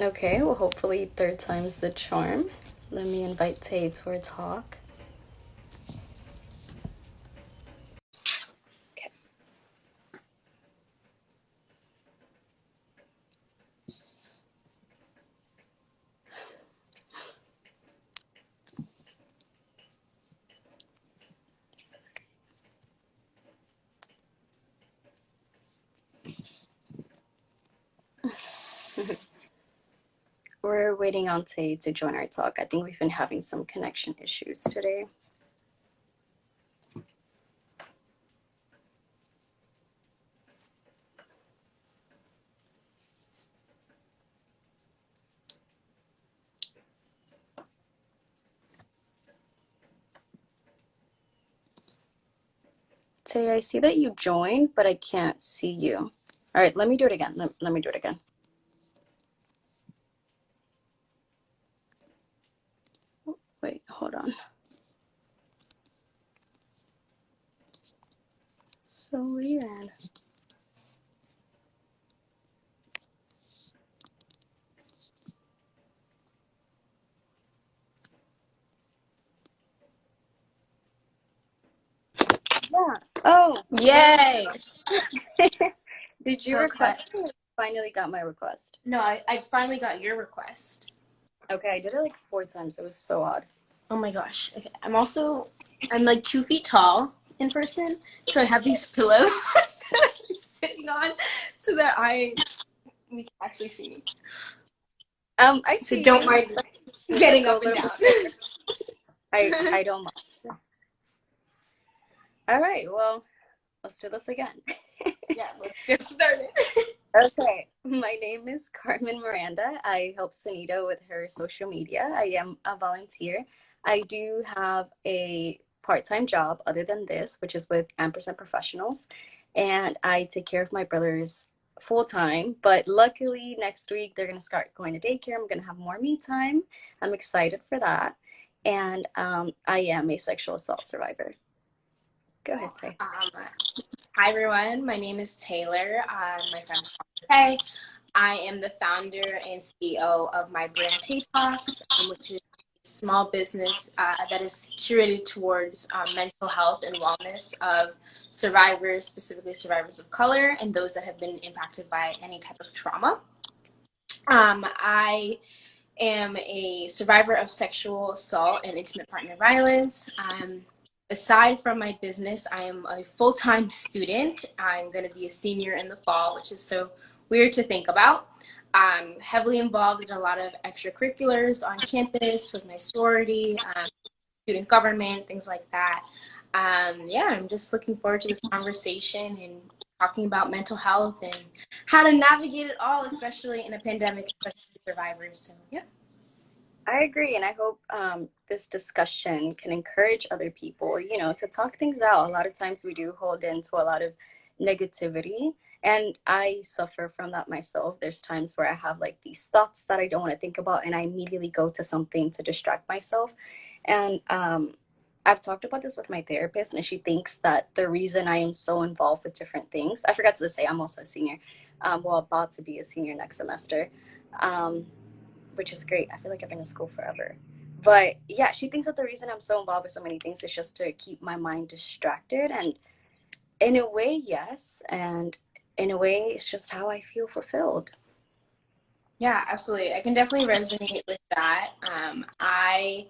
Okay, well, hopefully, third time's the charm. Let me invite Tay to our talk. Okay. We're waiting on Tay to join our talk. I think we've been having some connection issues today. Tay, I see that you joined, but I can't see you. All right, let me do it again. Let me do it again. Wait, hold on. So weird. Yeah. Oh, Yay! did you Request. request it? Or you finally got my request? No, I finally got your request. Okay, I did it like 4 times. It was so odd. Oh my gosh. Okay. I'm like 2 feet tall in person, so I have these pillows that I'm sitting on so that we can actually see me. I So see don't you. mind Just like getting go a up and little down. bit closer. I don't mind. All right, well, let's do this again. Yeah, let's get started. Okay, my name is Carmen Miranda. I help Sunita with her social media. I am a volunteer. I do have a part-time job other than this, which is with Ampersand Professionals, and I take care of my brothers full-time. But luckily, next week they're going to start going to daycare. I'm going to have more me time. I'm excited for that. And I am a sexual assault survivor. Go ahead, Tay. Hi everyone, my name is Taylor. My friend's Tay. I am the founder and CEO of my brand Tay Talks, which is a small business that is curated towards mental health and wellness of survivors, specifically survivors of color and those that have been impacted by any type of trauma. I am a survivor of sexual assault and intimate partner violence. Aside from my business, I am a full-time student. I'm going to be a senior in the fall, which is so weird to think about. I'm heavily involved in a lot of extracurriculars on campus with my sorority, student government, things like that. Yeah, I'm just looking forward to this conversation and talking about mental health and how to navigate it all, especially in a pandemic, especially for survivors. So, yeah. I agree, and I hope this discussion can encourage other people, to talk things out. A lot of times we do hold into a lot of negativity, and I suffer from that myself. There's times where I have like these thoughts that I don't want to think about, and I immediately go to something to distract myself. And I've talked about this with my therapist, and she thinks that the reason I am so involved with different things, I forgot to say, I'm also a senior, well, about to be a senior next semester. Um, which is great. I feel like I've been in school forever. But yeah, she thinks that the reason I'm so involved with so many things is just to keep my mind distracted. And in a way, yes. And in a way, it's just how I feel fulfilled. Yeah, absolutely. I can definitely resonate with that. I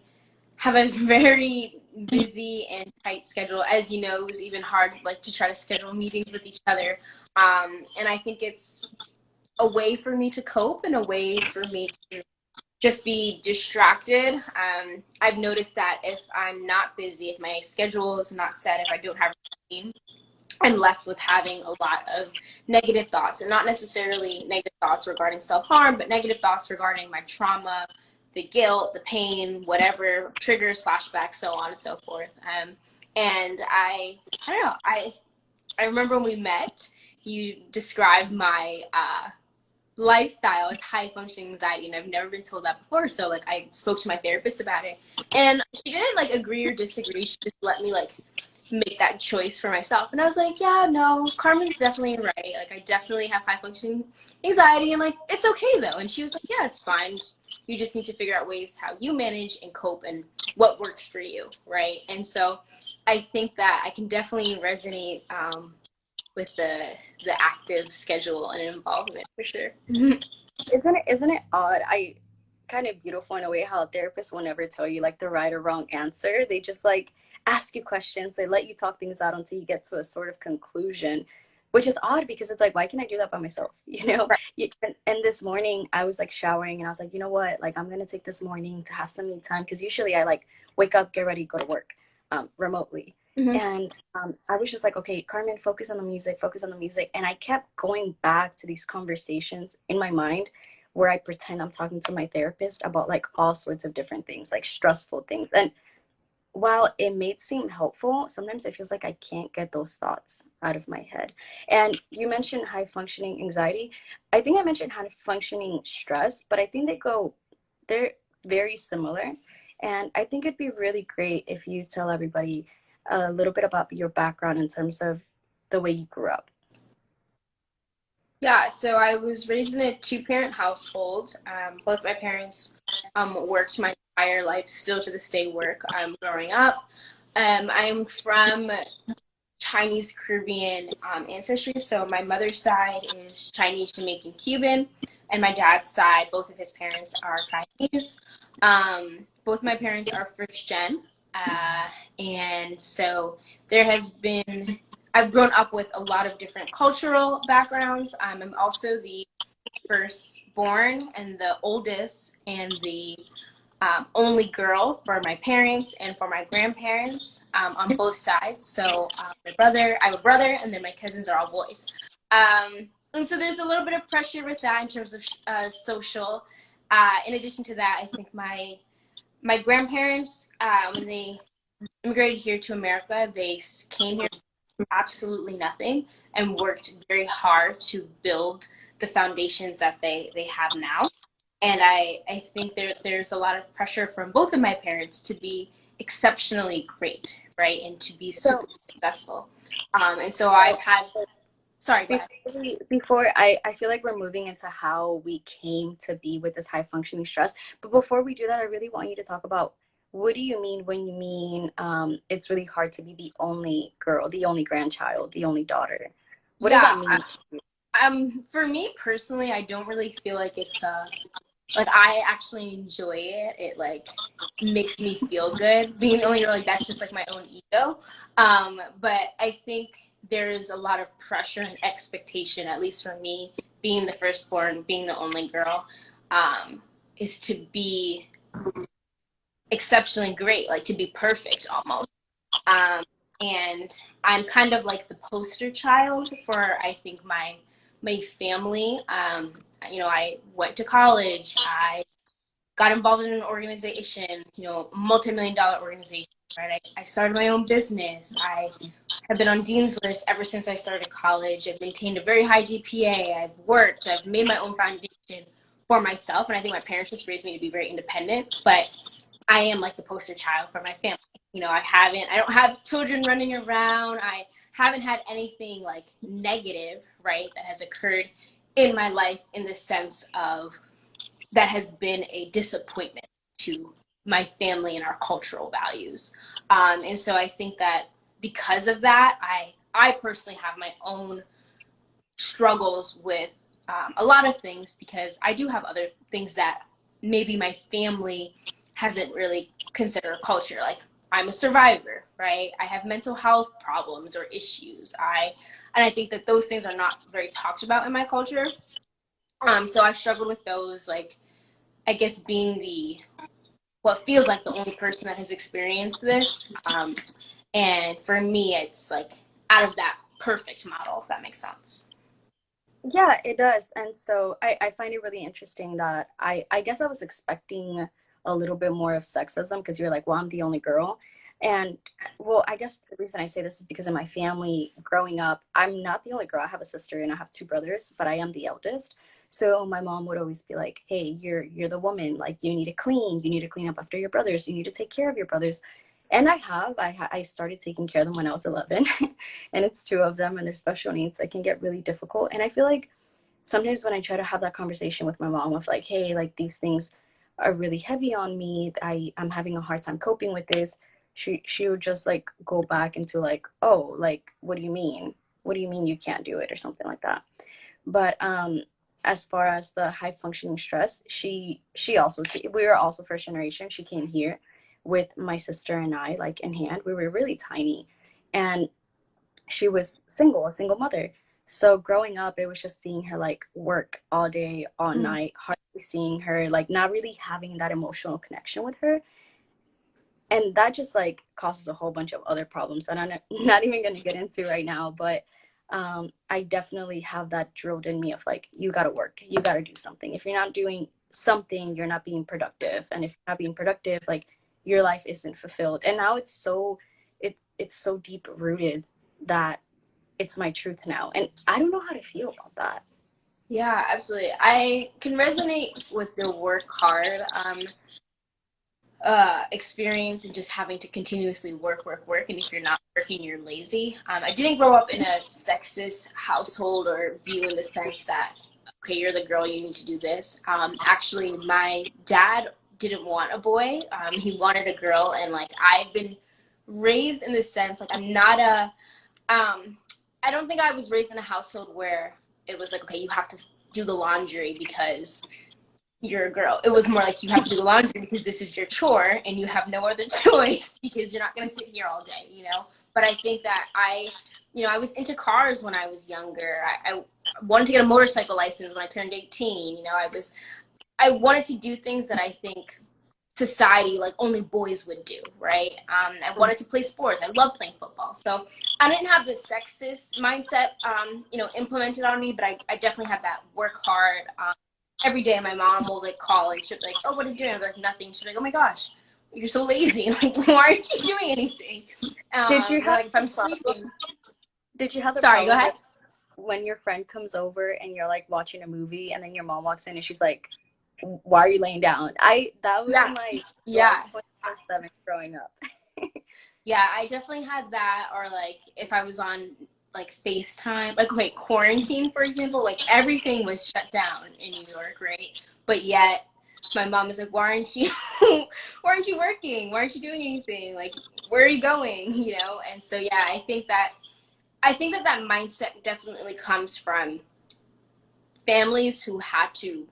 have a very busy and tight schedule. As you know, it was even hard like to try to schedule meetings with each other. And I think it's a way for me to cope and a way for me to just be distracted. I've noticed that if I'm not busy, if my schedule is not set, if I don't have a routine, I'm left with having a lot of negative thoughts, and not necessarily negative thoughts regarding self-harm, but negative thoughts regarding my trauma, the guilt, the pain, whatever triggers, flashbacks, so on and so forth. And I don't know. I remember when we met, you described my lifestyle as high functioning anxiety, and I've never been told that before. So I spoke to my therapist about it, and she didn't agree or disagree. She just let me make that choice for myself. And I was like, yeah, no, Carmen's definitely right. Like, I definitely have high functioning anxiety, and like, it's okay though. And she was like, yeah, it's fine. You just need to figure out ways how you manage and cope and what works for you, right? And so I think that I can definitely resonate with the active schedule and involvement for sure. Isn't it odd? I kind of beautiful in a way how therapists will never tell you like the right or wrong answer. They just like ask you questions. They let you talk things out until you get to a sort of conclusion, which is odd because it's like, why can't I do that by myself? You know? Right. And this morning I was like showering and I was like, you know what? Like I'm gonna take this morning to have some me time because usually I like wake up, get ready, go to work remotely. Mm-hmm. And I was just like, okay, Carmen, focus on the music, focus on the music. And I kept going back to these conversations in my mind where I pretend I'm talking to my therapist about like all sorts of different things, like stressful things. And while it may seem helpful, sometimes it feels like I can't get those thoughts out of my head. And you mentioned high functioning anxiety. I think I mentioned high functioning stress, but I think they're very similar. And I think it'd be really great if you tell everybody a little bit about your background in terms of the way you grew up. Yeah, so I was raised in a two-parent household. Both my parents worked my entire life, still to this day work growing up. I'm from Chinese Caribbean ancestry, so my mother's side is Chinese, Jamaican, Cuban, and my dad's side, both of his parents are Chinese. Both my parents are first gen, and so there has been I've grown up with a lot of different cultural backgrounds. I'm also the firstborn and the oldest and the only girl for my parents and for my grandparents on both sides. So I have a brother, and then my cousins are all boys. And so there's a little bit of pressure with that in terms of social. In addition to that, I think my grandparents, when they immigrated here to America, they came here absolutely nothing and worked very hard to build the foundations that they have now. And I think there's a lot of pressure from both of my parents to be exceptionally great, right, and to be So super successful. And so I've had, sorry, go ahead. before I feel like we're moving into how we came to be with this high functioning stress. But before we do that, I really want you to talk about what do you mean when you mean it's really hard to be the only girl, the only grandchild, the only daughter? What does Yeah, that mean? for me personally, I don't really feel like it's like I actually enjoy it. It like makes me feel good. Being the only girl, like that's just like my own ego. But I think there is a lot of pressure and expectation, at least for me, being the firstborn, being the only girl, is to be exceptionally great, like to be perfect almost. Um, and I'm kind of like the poster child for I think my family. I went to college. I got involved in an organization, multi-million dollar organization, right? I started my own business. I have been on Dean's List ever since I started college. I've maintained a very high GPA. I've worked. I've made my own foundation for myself. And I think my parents just raised me to be very independent. But I am like the poster child for my family. I don't have children running around. I haven't had anything like negative, right, that has occurred in my life in the sense of that has been a disappointment to my family and our cultural values. And so I think that because of that, I personally have my own struggles with a lot of things because I do have other things that maybe my family hasn't really considered culture. Like I'm a survivor, right? I have mental health problems or issues. And I think that those things are not very talked about in my culture. So I've struggled with those, like I guess being the what feels like the only person that has experienced this. And for me, it's like out of that perfect model, if that makes sense. Yeah, it does. And so I find it really interesting that I guess I was expecting a little bit more of sexism because you're like, well, I'm the only girl. And well, I guess the reason I say this is because in my family growing up, I'm not the only girl. I have a sister and I have two brothers, but I am the eldest. So my mom would always be like, hey, you're the woman, like you need to clean up after your brothers, you need to take care of your brothers. And I started taking care of them when I was 11, and it's two of them, and their special needs. It can get really difficult, and I feel like sometimes when I try to have that conversation with my mom of like, hey, like these things are really heavy on me. I'm having a hard time coping with this. She would just like go back into like, oh, like what do you mean? What do you mean you can't do it or something like that? But as far as the high functioning stress, she also we were also first generation. She came here with my sister and I like in hand. We were really tiny, and she was single, a single mother. So growing up, it was just seeing her like work all day, all Mm. night, hardly seeing her, like not really having that emotional connection with her. And that just like causes a whole bunch of other problems that I'm not even going to get into right now. But I definitely have that drilled in me of like, you got to work, you got to do something. If you're not doing something, you're not being productive. And if you're not being productive, like your life isn't fulfilled. And now it's so deep rooted that it's my truth now. And I don't know how to feel about that. Yeah, absolutely. I can resonate with the work hard experience and just having to continuously work. And if you're not working, you're lazy. I didn't grow up in a sexist household or view in the sense that, okay, you're the girl, you need to do this. Actually, my dad didn't want a boy. He wanted a girl. And like, I've been raised in the sense, like, I don't think I was raised in a household where it was like, okay, you have to do the laundry because you're a girl. It was more like you have to do the laundry because this is your chore and you have no other choice because you're not going to sit here all day, you know? But I think that I was into cars when I was younger. I wanted to get a motorcycle license when I turned 18. I wanted to do things that I think society like only boys would do, right? I wanted to play sports. I love playing football. So I didn't have the sexist mindset, implemented on me, but I definitely had that work hard. Every day my mom will like call and she'll be like, oh, what are you doing? I'm like, nothing. She's like, oh my gosh, you're so lazy. Like, why aren't you doing anything? Did you have Like if the I'm problem? sleeping. Did you have the Sorry, go problem ahead. with when your friend comes over and you're like watching a movie and then your mom walks in and she's like, why are you laying down? That was Yeah. my Yeah. life 24/7 growing up. Yeah, I definitely had that. Or like if I was on like FaceTime, like okay, quarantine for example, like everything was shut down in New York, right? But yet my mom was like, why aren't you why aren't you working? Why aren't you doing anything? Like where are you going? And so yeah, I think that mindset definitely comes from families who had to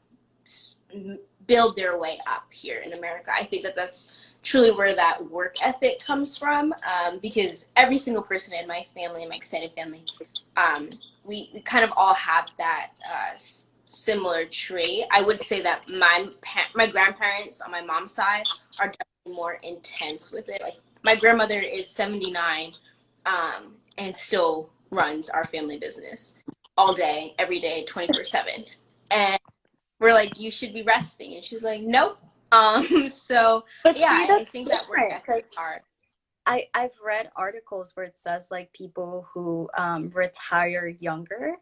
build their way up here in America. I think that that's truly where that work ethic comes from, because every single person in my family, my extended family, um, we kind of all have that similar trait. I would say that my grandparents on my mom's side are definitely more intense with it. Like my grandmother is 79, and still runs our family business all day, every day, 24/7. And we're like, you should be resting. And she was like, nope. So But yeah, see, I that's think that work different ethic because are, I've read articles where it says like people who retire younger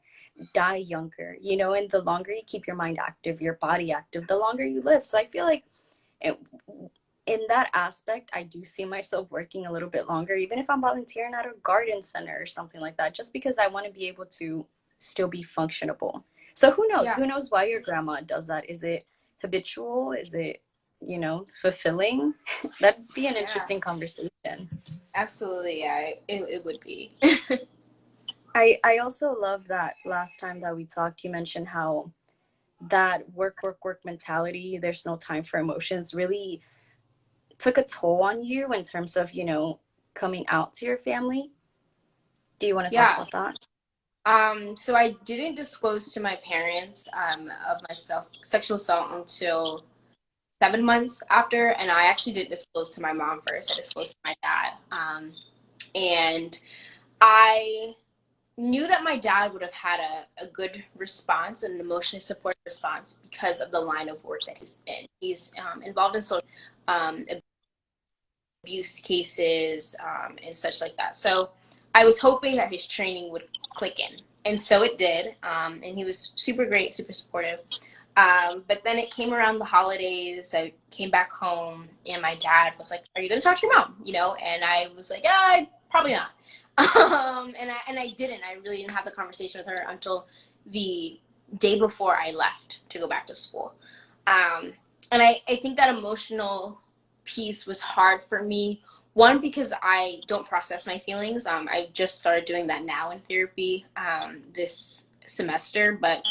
die younger, and the longer you keep your mind active, your body active, the longer you live. So I feel like it, in that aspect, I do see myself working a little bit longer, even if I'm volunteering at a garden center or something like that, just because I want to be able to still be functionable. So who knows? yeah, Who knows why your grandma does that? Is it habitual? Is it, fulfilling? That'd be an yeah, interesting conversation. absolutely. Yeah, it would be. I also love that last time that we talked, you mentioned how that work mentality, there's no time for emotions, really took a toll on you in terms of, coming out to your family. Do you want to talk Yeah. about that? So I didn't disclose to my parents of my sexual assault until 7 months after, and I actually didn't disclose to my mom first. I disclosed to my dad, and I knew that my dad would have had a good response, an emotionally supportive response, because of the line of work that he's in. He's involved in social um, abuse cases and such like that. So I was hoping that his training would click in. And so it did. And he was super great, super supportive. But then it came around the holidays. I came back home, and my dad was like, "Are you going to talk to your mom?" And I was like, "Yeah, probably not." And I didn't. I really didn't have the conversation with her until the day before I left to go back to school. Um, and I think that emotional piece was hard for me. One, because I don't process my feelings. I've just started doing that now in therapy this semester, but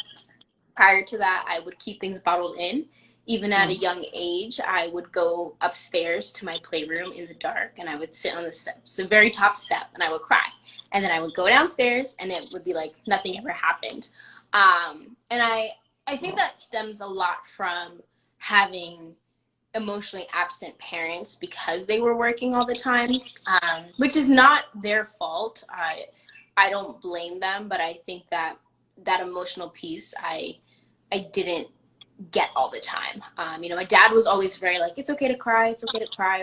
prior to that, I would keep things bottled in. Even at a Mm. young age, I would go upstairs to my playroom in the dark and I would sit on the steps, the very top step, and I would cry. And then I would go downstairs and it would be like nothing ever happened. And I think that stems a lot from having emotionally absent parents because they were working all the time, which is not their fault. I don't blame them, but I think that that emotional piece I didn't get all the time. My dad was always very like, it's okay to cry,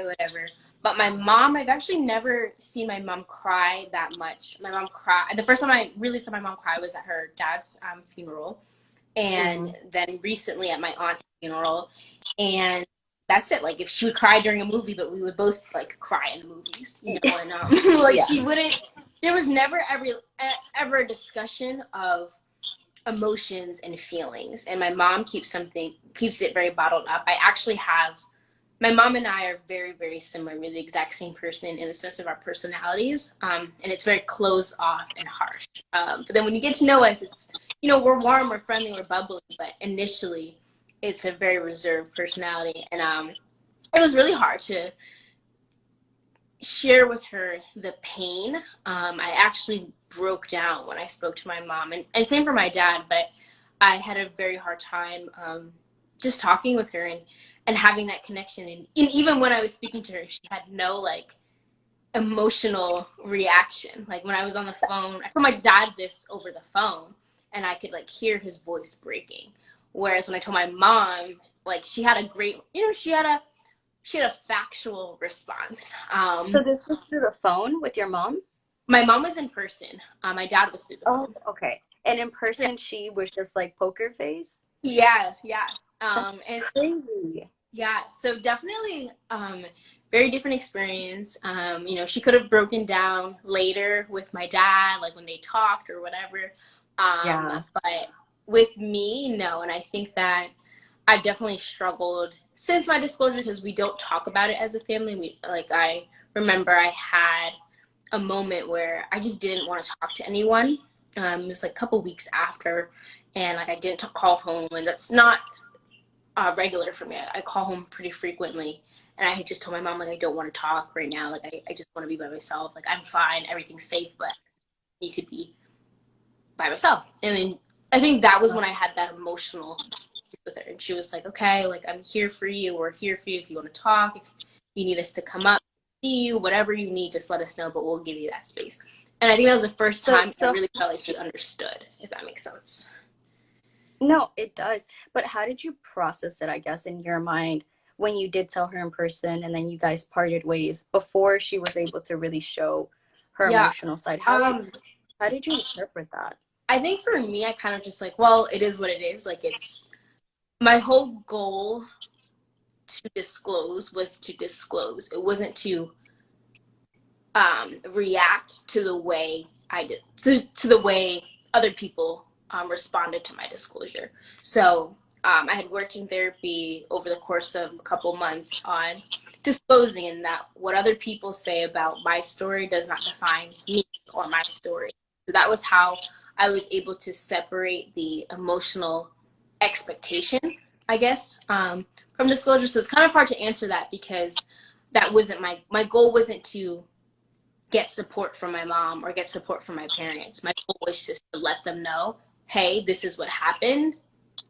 whatever. But my mom, I've actually never seen my mom cry that much. My mom cried. The first time I really saw my mom cry was at her dad's funeral, and Mm. then recently at my aunt's funeral. And that's it. Like if she would cry during a movie, but we would both like cry in the movies, and like Yeah. she wouldn't. There was never ever a discussion of emotions and feelings, and my mom keeps it very bottled up. I actually have My mom and I are very, very similar. We're the exact same person in the sense of our personalities, and it's very closed off and harsh. But then when you get to know us, it's we're warm, we're friendly, we're bubbly, but initially it's a very reserved personality, and it was really hard to share with her the pain. I actually broke down when I spoke to my mom, and same for my dad, but I had a very hard time just talking with her and having that connection. And even when I was speaking to her, she had no like emotional reaction. Like when I was on the phone, I told my dad this over the phone, and I could like hear his voice breaking. Whereas when I told my mom, like she had a great, she had a factual response. So this was through the phone with your mom? My mom was in person. My dad was through the Oh, phone. okay. And in Yeah, person, she was just like poker face? yeah, yeah. That's And crazy. yeah, so definitely very different experience. She could have broken down later with my dad, like when they talked or whatever. Yeah. But with me, no. And I think that I've definitely struggled since my disclosure because we don't talk about it as a family. I remember I had a moment where I just didn't want to talk to anyone. It was like a couple weeks after, and like I didn't call home, and that's not regular for me. I call home pretty frequently, and I had just told my mom like I don't want to talk right now. Like I just want to be by myself. Like I'm fine, everything's safe, but I need to be by myself. And then I think that was when I had that emotional with her, and she was like, "Okay, like I'm here for you. We're here for you if you want to talk. If you need us to come up, see you, whatever you need, just let us know. But we'll give you that space." And I think that was the first So, time I so really felt like she understood, if that makes sense. no, it does. But how did you process it, I guess, in your mind when you did tell her in person and then you guys parted ways before she was able to really show her Yeah. emotional side? Um, How did you interpret that? I think for me, I kind of just like, well, it is what it is. Like it's my whole goal to disclose was to disclose. It wasn't to react to the way I did, to the way other people responded to my disclosure. So I had worked in therapy over the course of a couple months on disclosing, and that what other people say about my story does not define me or my story. So that was how I was able to separate the emotional expectation, I guess, from disclosure. So it's kind of hard to answer that because that wasn't my goal wasn't to get support from my mom or get support from my parents. My goal was just to let them know, hey, this is what happened.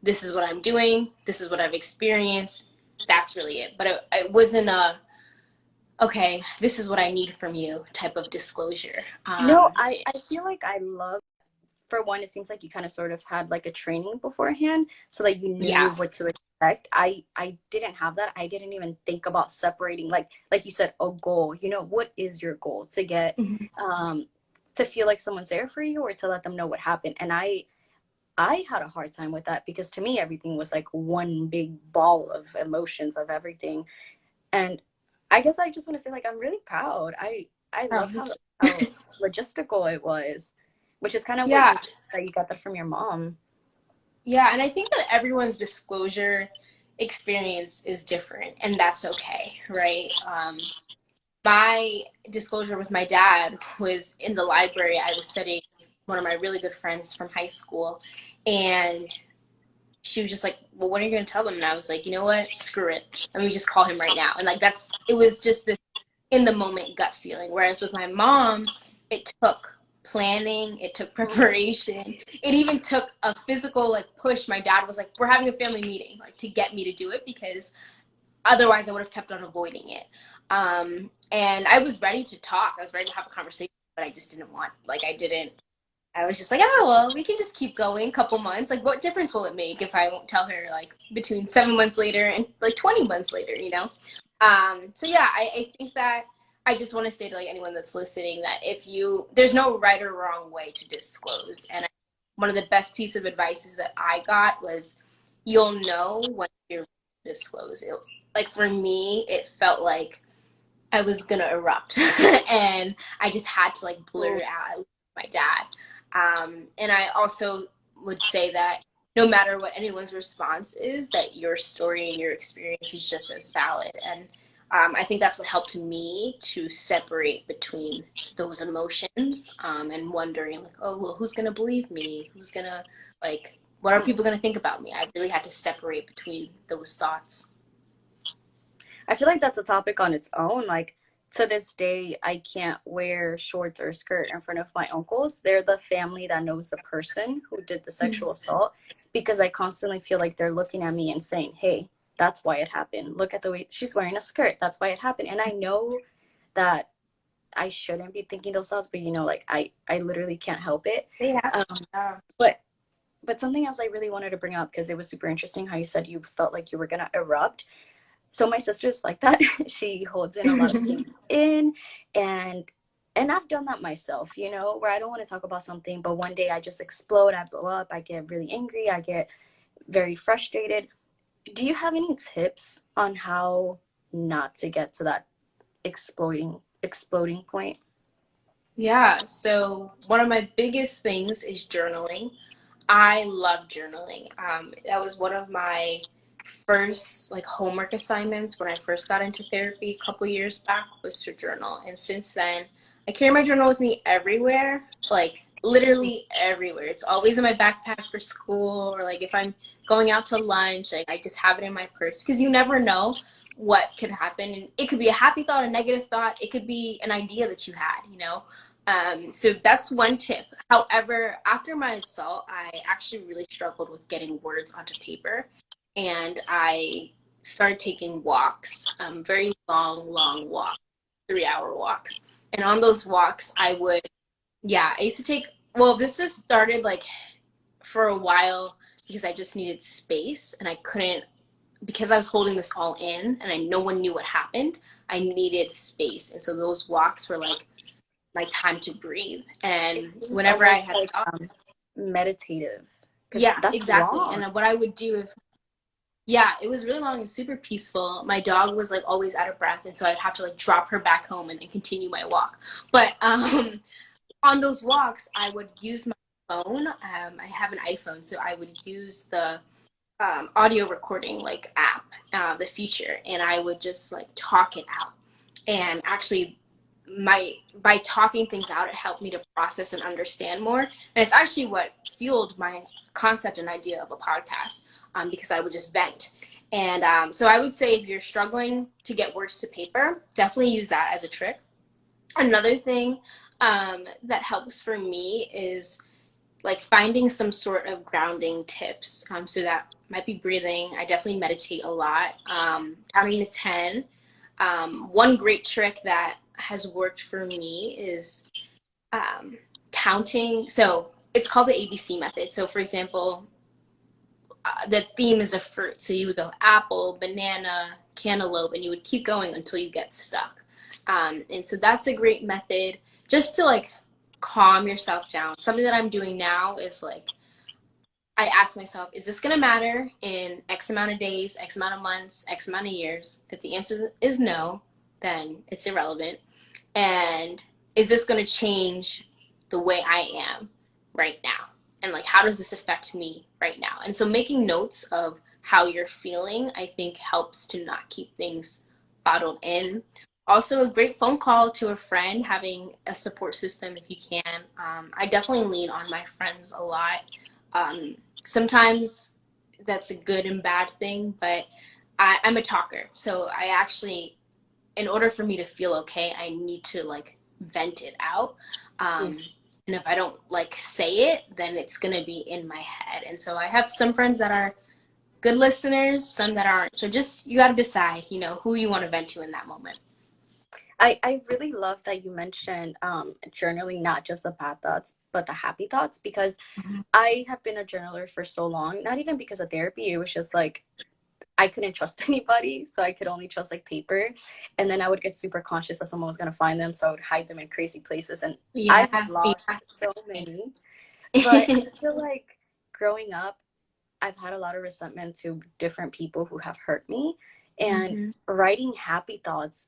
This is what I'm doing. This is what I've experienced. That's really it. But it wasn't okay, this is what I need from you type of disclosure. No, I feel like I love, for one, it seems like you kind of sort of had like a training beforehand so that you knew Yeah. what to expect. I didn't have that. I didn't even think about separating, like you said, a goal. What is your goal? To get Mhm. to feel like someone's there for you or to let them know what happened. And I I had a hard time with that because to me everything was like one big ball of emotions of everything. And I guess I just want to say like I'm really proud. I Oh, love how logistical it was, which is kind of what yeah, you that you got that from your mom. yeah, and I think that everyone's disclosure experience is different, and that's okay, right? My disclosure with my dad was in the library. I was studying with one of my really good friends from high school, and she was just like, well, when are you going to tell them? And I was like, you know what? Screw it. Let me just call him right now. And like, it was just this in the moment gut feeling. Whereas with my mom, it took planning, it took preparation, it even took a physical like push. My dad was like, we're having a family meeting, like to get me to do it, because otherwise I would have kept on avoiding it. And I was ready to talk. I was ready to have a conversation, but I just didn't want, like, I didn't I was just like, oh, well, we can just keep going a couple months. Like, what difference will it make if I won't tell her, like, between 7 months later and, like, 20 months later, you know? So, yeah, I think that I just want to say to, like, anyone that's listening that there's no right or wrong way to disclose. And one of the best piece of advice that I got was you'll know when you're disclose. Like, for me, it felt like I was going to erupt. And I just had to, like, blur it out with my dad. And I also would say that no matter what anyone's response is, that your story and your experience is just as valid. And I think that's what helped me to separate between those emotions, and wondering, like, oh, well, who's going to believe me? Who's going to, like, what are people going to think about me? I really had to separate between those thoughts. I feel like that's a topic on its own. Like to this day, I can't wear shorts or a skirt in front of my uncles. They're the family that knows the person who did the sexual assault because I constantly feel like they're looking at me and saying, hey, that's why it happened. Look at the way she's wearing a skirt. That's why it happened. And I know that I shouldn't be thinking those thoughts, but like I literally can't help it. They have. Um, but something else I really wanted to bring up because it was super interesting how you said you felt like you were gonna erupt. So my sister's like that. She holds in a lot of things in, and I've done that myself, where I don't want to talk about something, but one day I just explode, I blow up, I get really angry, I get very frustrated. Do you have any tips on how not to get to that exploding point? Yeah, so one of my biggest things is journaling. I love journaling. That was one of my first like homework assignments when I first got into therapy a couple years back, was to journal. And since then, I carry my journal with me everywhere, like literally everywhere. It's always in my backpack for school, or like if I'm going out to lunch, like I just have it in my purse, because you never know what could happen. And it could be a happy thought, a negative thought. It could be an idea that you had, you know? So that's one tip. However, after my assault, I actually really struggled with getting words onto paper, and I started taking walks, very long walks, 3 hour walks. And on those walks, I used to take, well, this just started like for a while because I just needed space, and I couldn't, because I was holding this all in and no one knew what happened. I needed space. And so those walks were like my time to breathe. It And seems whenever I almost had like thoughts, meditative because yeah, that's exactly. long. And what I would do if, yeah, it was really long and super peaceful. My dog was like always out of breath, and so I'd have to like drop her back home and then continue my walk. But on those walks, I would use my phone. I have an iPhone, so I would use the audio recording like app, the feature, and I would just like talk it out. And actually, by talking things out, it helped me to process and understand more. And it's actually what fueled my concept and idea of a podcast, because I would just vent. And so I would say if you're struggling to get words to paper, definitely use that as a trick. Another thing that helps for me is like finding some sort of grounding tips. So that might be breathing. I definitely meditate a lot. Counting to 10. One great trick that has worked for me is counting. So it's called the ABC method. So for example, the theme is a fruit. So you would go apple, banana, cantaloupe, and you would keep going until you get stuck. And so that's a great method just to like calm yourself down. Something that I'm doing now is like I ask myself, is this going to matter in X amount of days, X amount of months, X amount of years? If the answer is no, then it's irrelevant. And is this going to change the way I am right now? And like, how does this affect me right now? And so making notes of how you're feeling, I think helps to not keep things bottled in. Also, a great phone call to a friend, having a support system if you can. I definitely lean on my friends a lot. Sometimes that's a good and bad thing, but I'm a talker. So I actually, in order for me to feel okay, I need to like vent it out. Um, Yes. and if I don't like say it, then it's gonna be in my head. And so I have some friends that are good listeners, some that aren't. So just you got to decide, who you want to vent to in that moment. I really love that you mentioned journaling, not just the bad thoughts, but the happy thoughts, because Mm-hmm. I have been a journaler for so long, not even because of therapy. It was just like I couldn't trust anybody, so I could only trust like paper. And then I would get super conscious that someone was going to find them, so I would hide them in crazy places. And I Yeah, have lost yeah. so many. But I feel like growing up, I've had a lot of resentment to different people who have hurt me. And Mm-hmm. writing happy thoughts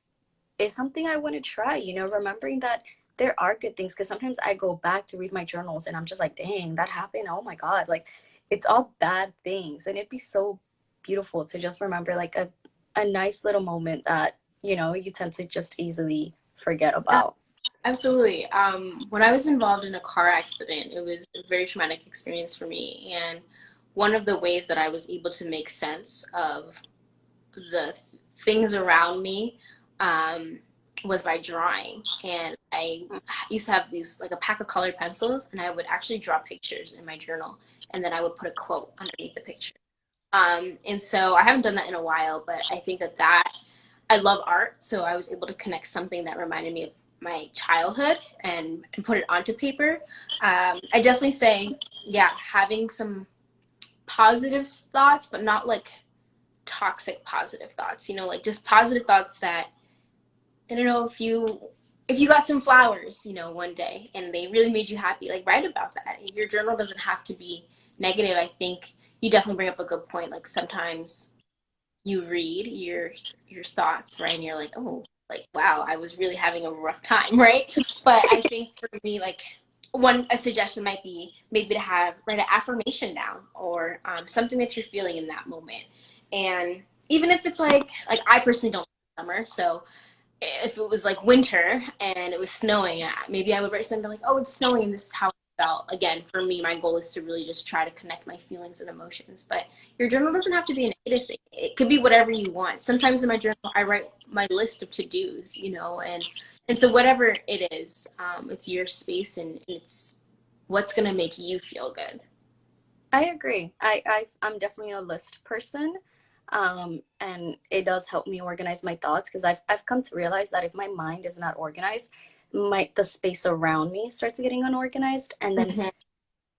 is something I want to try, remembering that there are good things. Because sometimes I go back to read my journals and I'm just like, dang, that happened. Oh my God. Like, it's all bad things. And it'd be so beautiful to just remember like a nice little moment that, you tend to just easily forget Yeah, about. absolutely. When I was involved in a car accident, it was a very traumatic experience for me. And one of the ways that I was able to make sense of the things around me um, was by drawing. And I used to have these, like a pack of colored pencils, and I would actually draw pictures in my journal. And then I would put a quote underneath the picture. And so I haven't done that in a while, but I think that I love art, so I was able to connect something that reminded me of my childhood and put it onto paper. I definitely say, yeah, having some positive thoughts, but not like toxic positive thoughts. Like just positive thoughts that I don't know if you got some flowers, one day and they really made you happy, like write about that. Your journal doesn't have to be negative. I think you definitely bring up a good point. Like sometimes you read your thoughts, right? And you're like, oh, like wow, I was really having a rough time, right? But I think for me, like a suggestion might be maybe to write an affirmation down or something that you're feeling in that moment. And even if it's like I personally don't like summer, so if it was like winter and it was snowing, maybe I would write something like, "Oh, it's snowing, and this is how I felt." Again, for me, my goal is to really just try to connect my feelings and emotions. But your journal doesn't have to be a negative thing; it could be whatever you want. Sometimes in my journal, I write my list of to dos, and so whatever it is, it's your space and it's what's gonna make you feel good. I agree. I'm definitely a list person. And it does help me organize my thoughts because I've come to realize that if my mind is not organized, the space around me starts getting unorganized, and then Mm-hmm.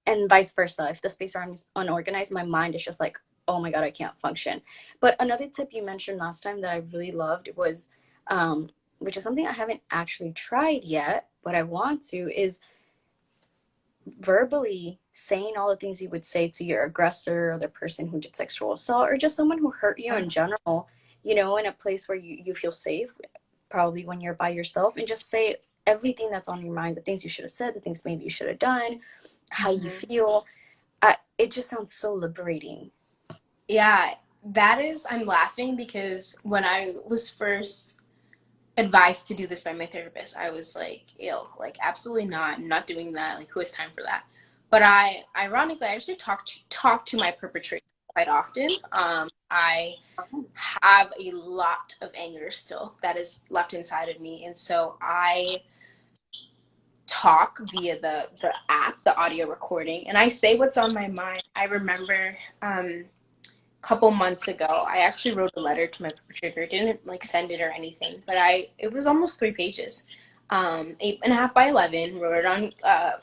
and vice versa. If the space around me is unorganized, my mind is just like, oh my God, I can't function. But another tip you mentioned last time that I really loved was, which is something I haven't actually tried yet, but I want to, is verbally saying all the things you would say to your aggressor or the person who did sexual assault or just someone who hurt you in general, in a place where you feel safe, probably when you're by yourself, and just say everything that's on your mind, the things you should have said, the things maybe you should have done, how you Mm-hmm. feel. It just sounds so liberating. Yeah, that is. I'm laughing because when I was first advised to do this by my therapist, I was like, ew, like absolutely not. I'm not doing that. Like who has time for that? But ironically, I actually talk to my perpetrator quite often. I have a lot of anger still that is left inside of me, and so I talk via the app, the audio recording, and I say what's on my mind. I remember couple months ago, I actually wrote a letter to my perpetrator. Didn't like send it or anything, but it was almost 3 pages, 8.5 by 11. Wrote it on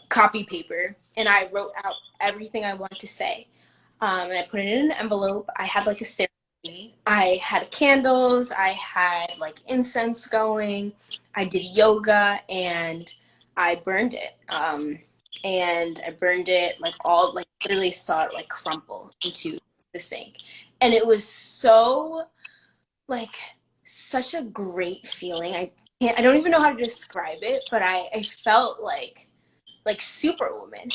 copy paper, and I wrote out everything I wanted to say. And I put it in an envelope. I had like a ceremony. I had candles. I had like incense going. I did yoga, and I burned it. and I burned it like all, like literally saw it like crumple into the sink. And it was so like such a great feeling. I don't even know how to describe it, but I felt like Superwoman.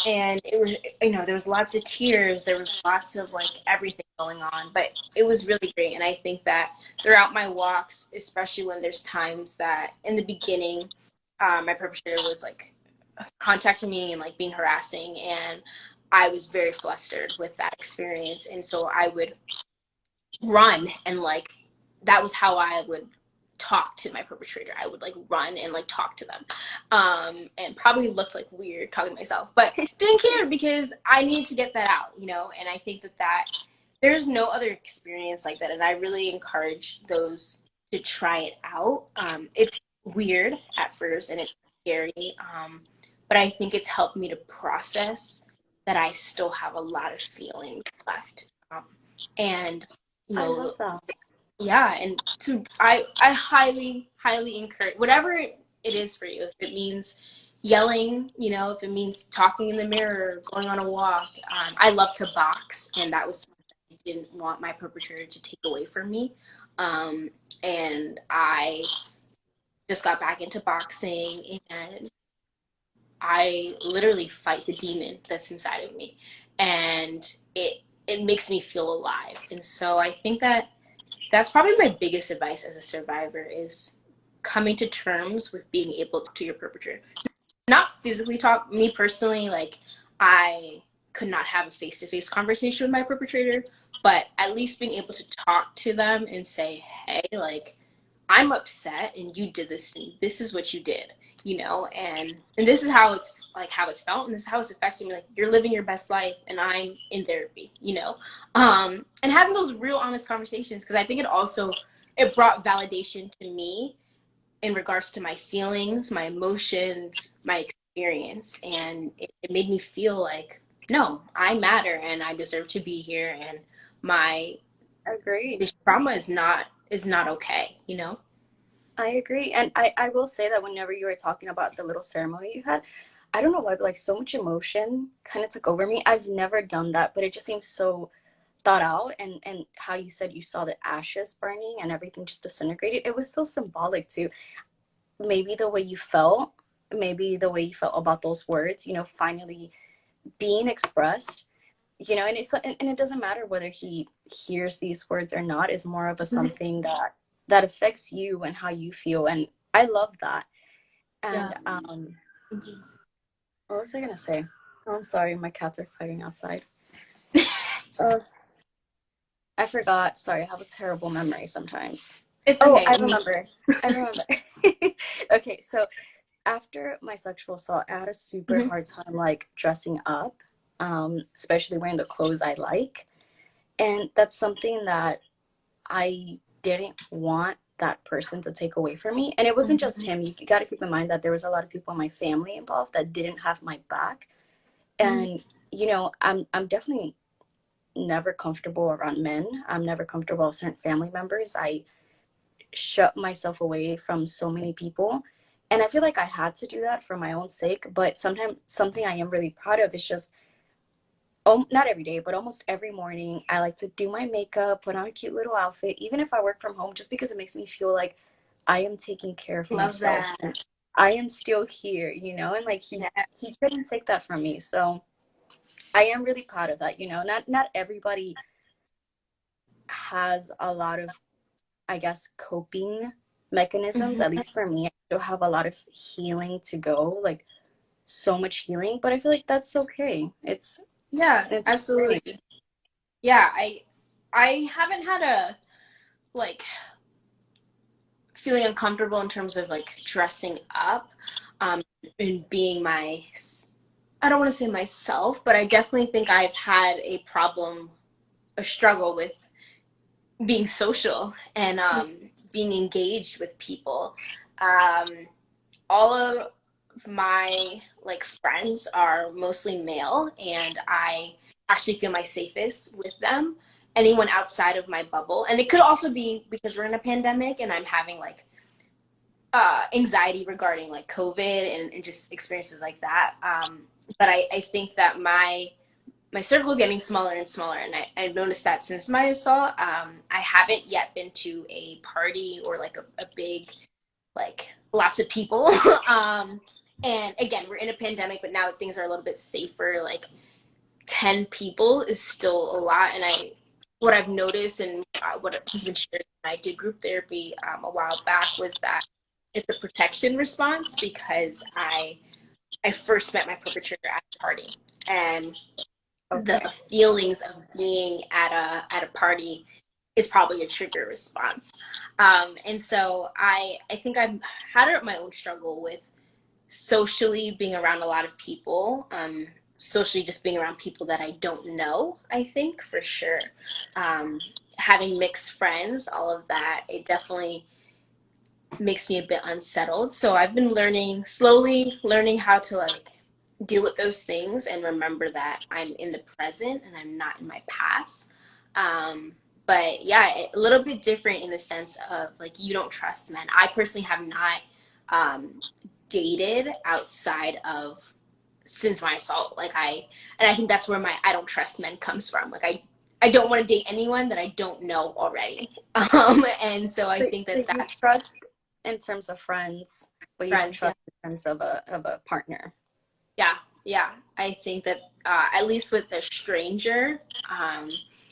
And it was, there was lots of tears, there was lots of like everything going on, but it was really great. And I think that throughout my walks, especially when there's times that in the beginning, my perpetrator was like contacting me and like being harassing, and I was very flustered with that experience. And so I would run, and like that was how I would talk to my perpetrator. I would like run and like talk to them, and probably looked like weird talking to myself, but didn't care because I needed to get that out, And I think that there's no other experience like that, and I really encourage those to try it out. It's weird at first and it's scary, but I think it's helped me to process that I still have a lot of feelings left, and you I love know that. yeah. And to I highly encourage whatever it is for you. If it means yelling, if it means talking in the mirror, going on a walk. I love to box, and that was something I didn't want my perpetrator to take away from me. And I just got back into boxing, and I literally fight the demon that's inside of me, and it makes me feel alive. And so I think that that's probably my biggest advice as a survivor is coming to terms with being able to your perpetrator. Not physically talk. Me personally, like I could not have a face-to-face conversation with my perpetrator, but at least being able to talk to them and say, hey, like I'm upset and you did this and this is what you did, and this is how it's felt, and this is how it's affecting me. Like you're living your best life and I'm in therapy, and having those real honest conversations, because I think it brought validation to me in regards to my feelings, my emotions, my experience, and it made me feel like no, I matter and I deserve to be here, and my Agreed. this trauma is not okay. I agree. And I will say that whenever you were talking about the little ceremony you had, I don't know why, but like so much emotion kind of took over me. I've never done that, but it just seems so thought out. And how you said you saw the ashes burning and everything just disintegrated. It was so symbolic too. Maybe the way you felt, maybe the way you felt about those words, finally being expressed, and and it doesn't matter whether he hears these words or not. Is more of a something that affects you and how you feel, and I love that. Yeah. And what was I gonna say? Oh, I'm sorry, my cats are fighting outside. uh, I forgot. Sorry, I have a terrible memory sometimes. It's Oh, okay. I remember. I remember. Okay, so after my sexual assault, I had a super Mhm. hard time like dressing up, especially wearing the clothes I like. And that's something that I didn't want that person to take away from me. And it wasn't just him. You got to keep in mind that there was a lot of people in my family involved that didn't have my back. And I'm definitely never comfortable around men. I'm never comfortable with certain family members. I shut myself away from so many people. And I feel like I had to do that for my own sake. But sometimes something I am really proud of is just, not every day, but almost every morning, I like to do my makeup, put on a cute little outfit, even if I work from home, just because it makes me feel like I am taking care of Love myself. that. And I am still here, and like he Yeah. he couldn't take that from me. So I am really proud of that. Not everybody has a lot of, I guess, coping mechanisms. Mhm. At least for me, I still have a lot of healing to go, like so much healing. But I feel like that's okay. Yeah, It's great. absolutely. Yeah, I haven't had a like feeling uncomfortable in terms of like dressing up, and being I don't want to say myself, but I definitely think I've had a problem, a struggle with being social and being engaged with people. Um, all of my like friends are mostly male, and I actually feel my safest with them. Anyone outside of my bubble, and it could also be because we're in a pandemic and I'm having like anxiety regarding like COVID and just experiences like that. But I think that my circle is getting smaller and smaller, and I've noticed that since my assault. I haven't yet been to a party or like a big, like lots of people. And again, we're in a pandemic, but now that things are a little bit safer, like 10 people is still a lot. And what I've noticed and what has been shared when I did group therapy a while back was that it's a protection response because I first met my perpetrator at a party, and the Okay. feelings of being at a party is probably a trigger response. And so I think I've had my own struggle with socially being around a lot of people, socially just being around people that I don't know, I think for sure. Um, Having mixed friends, all of that, it definitely makes me a bit unsettled. So I've been slowly learning how to like deal with those things and remember that I'm in the present and I'm not in my past. Um, but yeah, a little bit different in the sense of like you don't trust men. I personally have not um, dated outside of since my assault. And I think that's where my I don't trust men comes from. Like I don't want to date anyone that I don't know already. And so I think So that you that's trust in terms of friends, but you don't friends. Yeah, trust in terms of a partner. yeah, yeah. I think that at least with a stranger,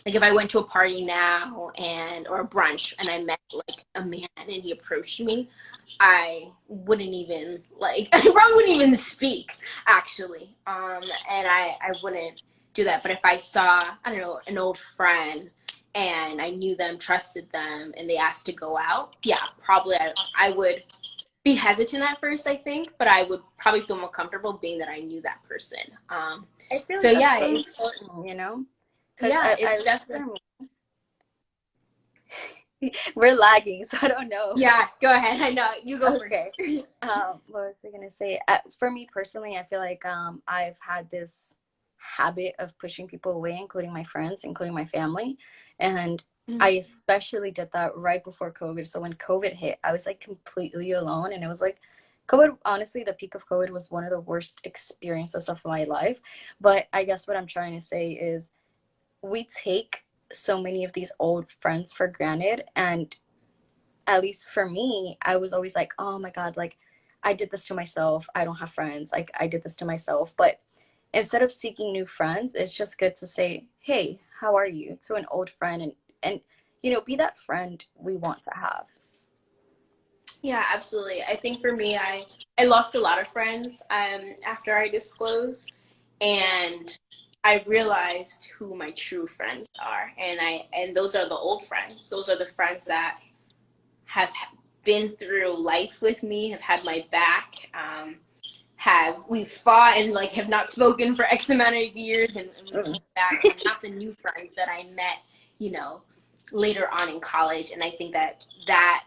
like if I went to a party now and or a brunch and I met like a man and he approached me, I wouldn't even like I probably wouldn't even speak actually. And I wouldn't do that. But if I saw, I don't know, an old friend and I knew them, trusted them, and they asked to go out, yeah, probably I would be hesitant at first, I think, but I would probably feel more comfortable being that I knew that person. I feel So like that's yeah, so it's important, because yeah, at it's least definitely for me, we're lagging, so I don't know. yeah. Go ahead. I know you go Okay. first. What was I gonna say? For me personally, I feel like I've had this habit of pushing people away, including my friends, including my family, and I especially did that right before COVID. So when COVID hit, I was like completely alone, and it was like COVID. Honestly, the peak of COVID was one of the worst experiences of my life. But I guess what I'm trying to say is we take so many of these old friends for granted, and at least for me, I was always like, oh my God, like I did this to myself. I don't have friends. Like I did this to myself. But instead of seeking new friends, it's just good to say, hey, how are you, to an old friend, and be that friend we want to have. Yeah, absolutely. I think for me, I lost a lot of friends after I disclosed, and I realized who my true friends are, and those are the old friends. Those are the friends that have been through life with me, have had my back, have we've fought and like have not spoken for X amount of years, and we Mm. came back, and not the new friends that I met, you know, later on in college. And I think that that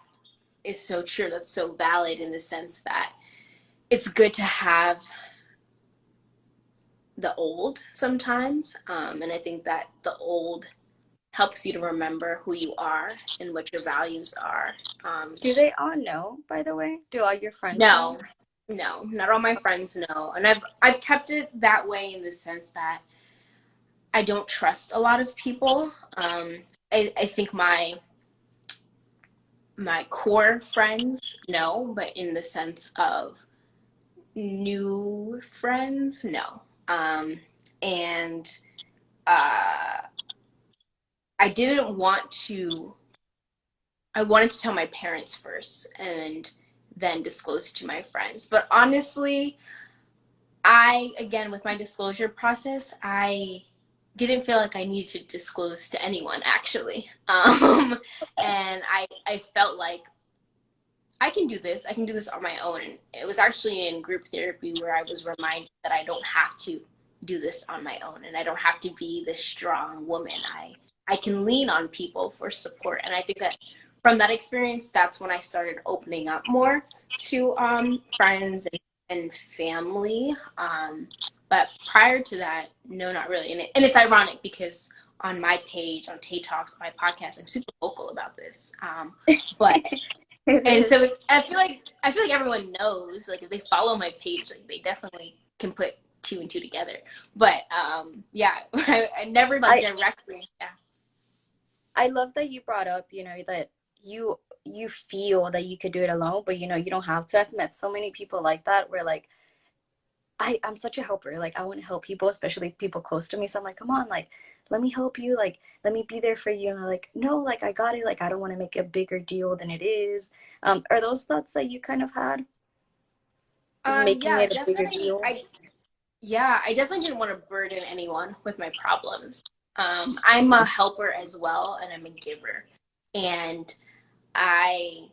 is so true. That's so valid in the sense that it's good to have the old sometimes. And I think that the old helps you to remember who you are and what your values are. Um, Do they all know, by the way? Do all your friends know? no, no, not all my friends know. And I've kept it that way in the sense that I don't trust a lot of people. I think my core friends know, but in the sense of new friends, no. And uh, I didn't want to. I wanted to tell my parents first and then disclose to my friends. But honestly, again, with my disclosure process, I didn't feel like I needed to disclose to anyone actually. And I felt like I can do this. I can do this on my own. And it was actually in group therapy where I was reminded that I don't have to do this on my own and I don't have to be this strong woman. I can lean on people for support. And I think that from that experience, that's when I started opening up more to friends and family. But prior to that, no, not really. And it's ironic because on my page, on Tay Talks, my podcast, I'm super vocal about this. But It And is. so I feel like everyone knows, like if they follow my page, like they definitely can put two and two together. But yeah, I never like I directly. Yeah. I love that you brought up, you know, that you feel that you could do it alone, but you know, you don't have to. I've met so many people like that where like I'm such a helper. Like I want to help people, especially people close to me. So I'm like, come on, like let me help you, like let me be there for you. And I'm like, no, like I got it. Like I don't want to make a bigger deal than it is. Are those thoughts that you kind of had, making Yeah, it a bigger definitely. deal? I definitely didn't want to burden anyone with my problems. I'm a helper as well, and I'm a giver, and I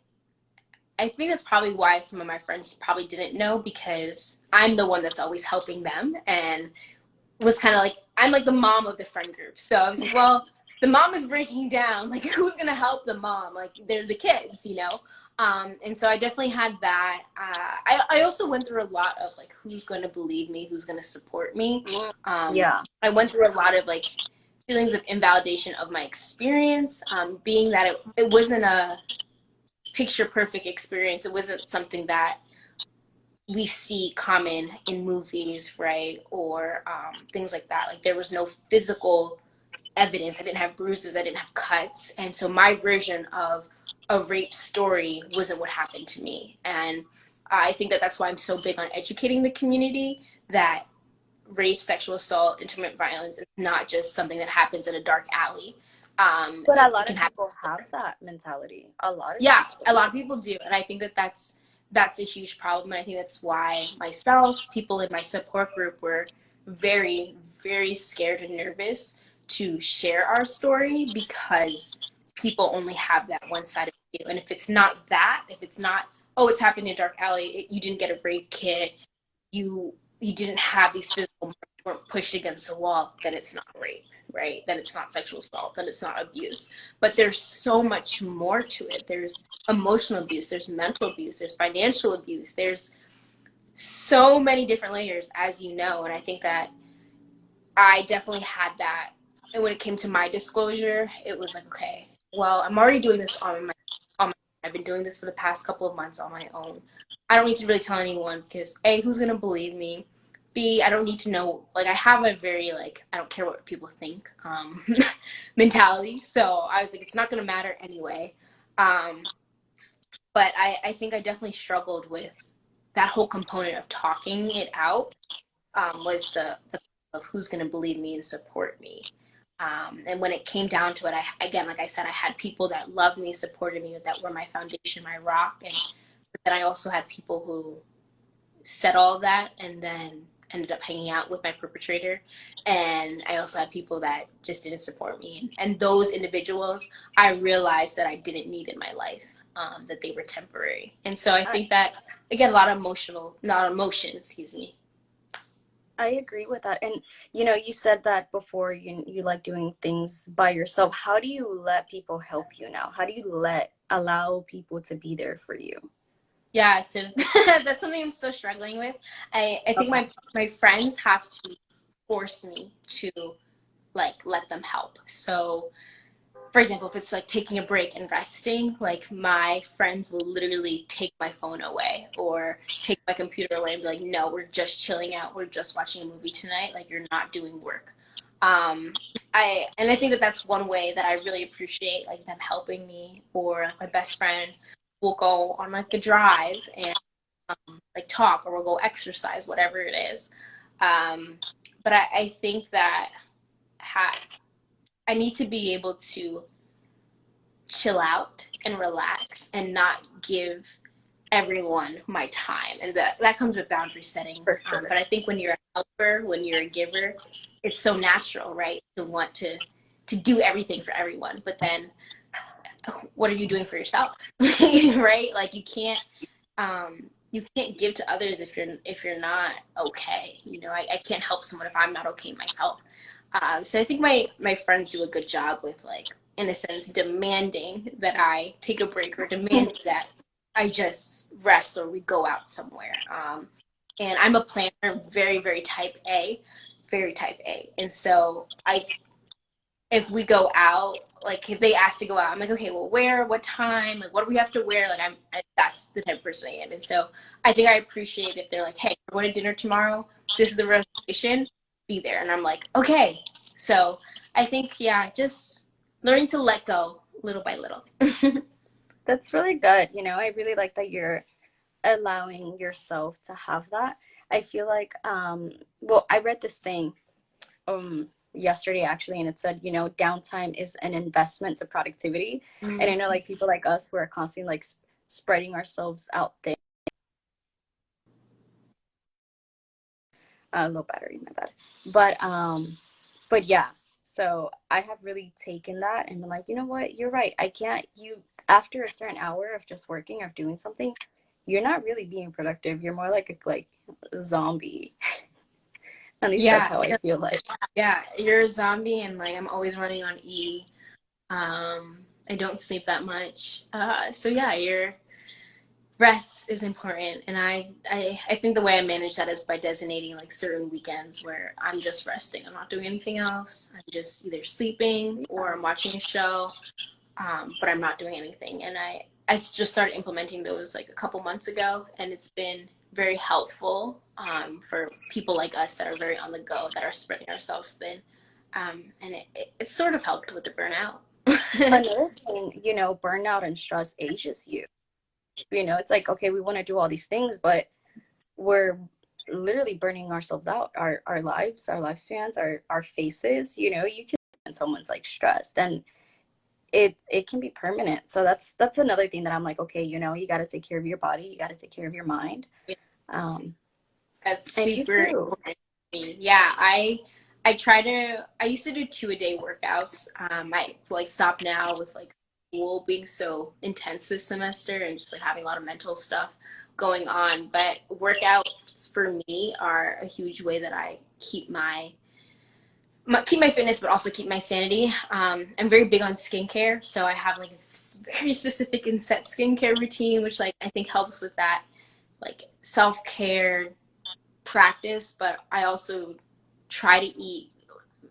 I think that's probably why some of my friends probably didn't know because I'm the one that's always helping them and was kind of like I'm like the mom of the friend group. So I was like, well, the mom is breaking down. Like, who's gonna help the mom? Like, they're the kids, you know. And so I definitely had that. I also went through a lot of like, who's going to believe me? Who's going to support me? Mm, Um, yeah. I went through a lot of like feelings of invalidation of my experience, being that it wasn't a picture perfect experience. It wasn't something that we see common in movies, right? Or things like that. Like there was no physical evidence. I didn't have bruises. I didn't have cuts. And so my version of a rape story wasn't what happened to me. And I think that that's why I'm so big on educating the community that rape, sexual assault, intimate violence is not just something that happens in a dark alley. But a It lot can of happen. people have that mentality. A lot of Yeah, people. a lot of people do, and I think that that's a huge problem. And I think that's why myself, people in my support group were very, very scared and nervous to share our story because people only have that one side of you. And if it's not that, if it's not, oh, it's happened in a dark alley, you didn't get a rape kit, you didn't have these physical marks, you weren't pushed against a wall, then it's not rape, right? Then it's not sexual assault, then it's not abuse. But there's so much more to it. There's emotional abuse, there's mental abuse, there's financial abuse, there's so many different layers, as you know. And I think that I definitely had that. And when it came to my disclosure, it was like, okay, well, I'm already doing this on my I've been doing this for the past couple of months on my own. I don't need to really tell anyone because A, who's gonna believe me? B, I don't need to know, like I have a very like I don't care what people think mentality. So I was like, it's not gonna matter anyway. Um, but I think I definitely struggled with that whole component of talking it out, was the of who's going to believe me and support me. And when it came down to it, I again, like I said, I had people that loved me, supported me, that were my foundation, my rock, and but then I also had people who said all of that and then ended up hanging out with my perpetrator. And I also had people that just didn't support me. And those individuals, I realized that I didn't need in my life, that they were temporary. And so I I, think that, again, a lot of not emotions, excuse me. I agree with that. And you know, you said that before you like doing things by yourself. How do you let people help you now? How do you allow people to be there for you? Yeah, so that's something I'm still struggling with. I think Okay. my friends have to force me to like let them help. So for example, if it's like taking a break and resting, like my friends will literally take my phone away or take my computer away and be like, no, we're just chilling out. We're just watching a movie tonight. Like you're not doing work. I think that that's one way that I really appreciate like them helping me. Or like my best friend will go on like a drive and like talk, or we'll go exercise, whatever it is. Um, but I think that I need to be able to chill out and relax and not give everyone my time, and that comes with boundary setting. For sure. But I think when you're a helper, when you're a giver, it's so natural, right, to want to do everything for everyone. But then what are you doing for yourself? Right, like you can't give to others if you're not okay. You know, I can't help someone if I'm not okay myself. So I think my friends do a good job with like, in a sense, demanding that I take a break or demanding that I just rest or we go out somewhere. And I'm a planner, very, very type A, and so if we go out, like if they ask to go out, I'm like, okay, well, where, what time, like what do we have to wear? Like that's the type of person I am. And so I think I appreciate if they're like, hey, we're going to dinner tomorrow. This is the reservation. Be there. And I'm like, okay. So I think, yeah, just learning to let go little by little. That's really good. I really like that you're allowing yourself to have that. I feel like, well, I read this thing yesterday actually, and it said, downtime is an investment to productivity. And I know like people like us who are constantly like spreading ourselves out there. Low battery, my bad. But yeah, so I have really taken that and been like, you know what, you're right. I can't you After a certain hour of just working or doing something, you're not really being productive. You're more like a zombie. At least that's Yeah, how I feel like. yeah, you're a zombie, and like I'm always running on E. I don't sleep that much. So yeah, your rest is important, and I think the way I manage that is by designating like certain weekends where I'm just resting. I'm not doing anything else. I'm just either sleeping or I'm watching a show, but I'm not doing anything. And I just started implementing those like a couple months ago, and it's been very helpful for people like us that are very on the go, that are spreading ourselves thin. And it sort of helped with the burnout. Another thing, burnout and stress ages you. It's like, okay, we want to do all these things, but we're literally burning ourselves out, our lives, our lifespans, our faces. You can when someone's like stressed, and it can be permanent. So that's another thing that I'm like, okay, you got to take care of your body, you got to take care of your mind. um That's and you super too. important to me. Yeah, I used to do 2 a day workouts. I like stop now with like school being so intense this semester and just like having a lot of mental stuff going on. But workouts for me are a huge way that I keep my fitness, but also keep my sanity. I'm very big on skincare, so I have like a very specific and set skincare routine, which like I think helps with that like self care practice. But I also try to eat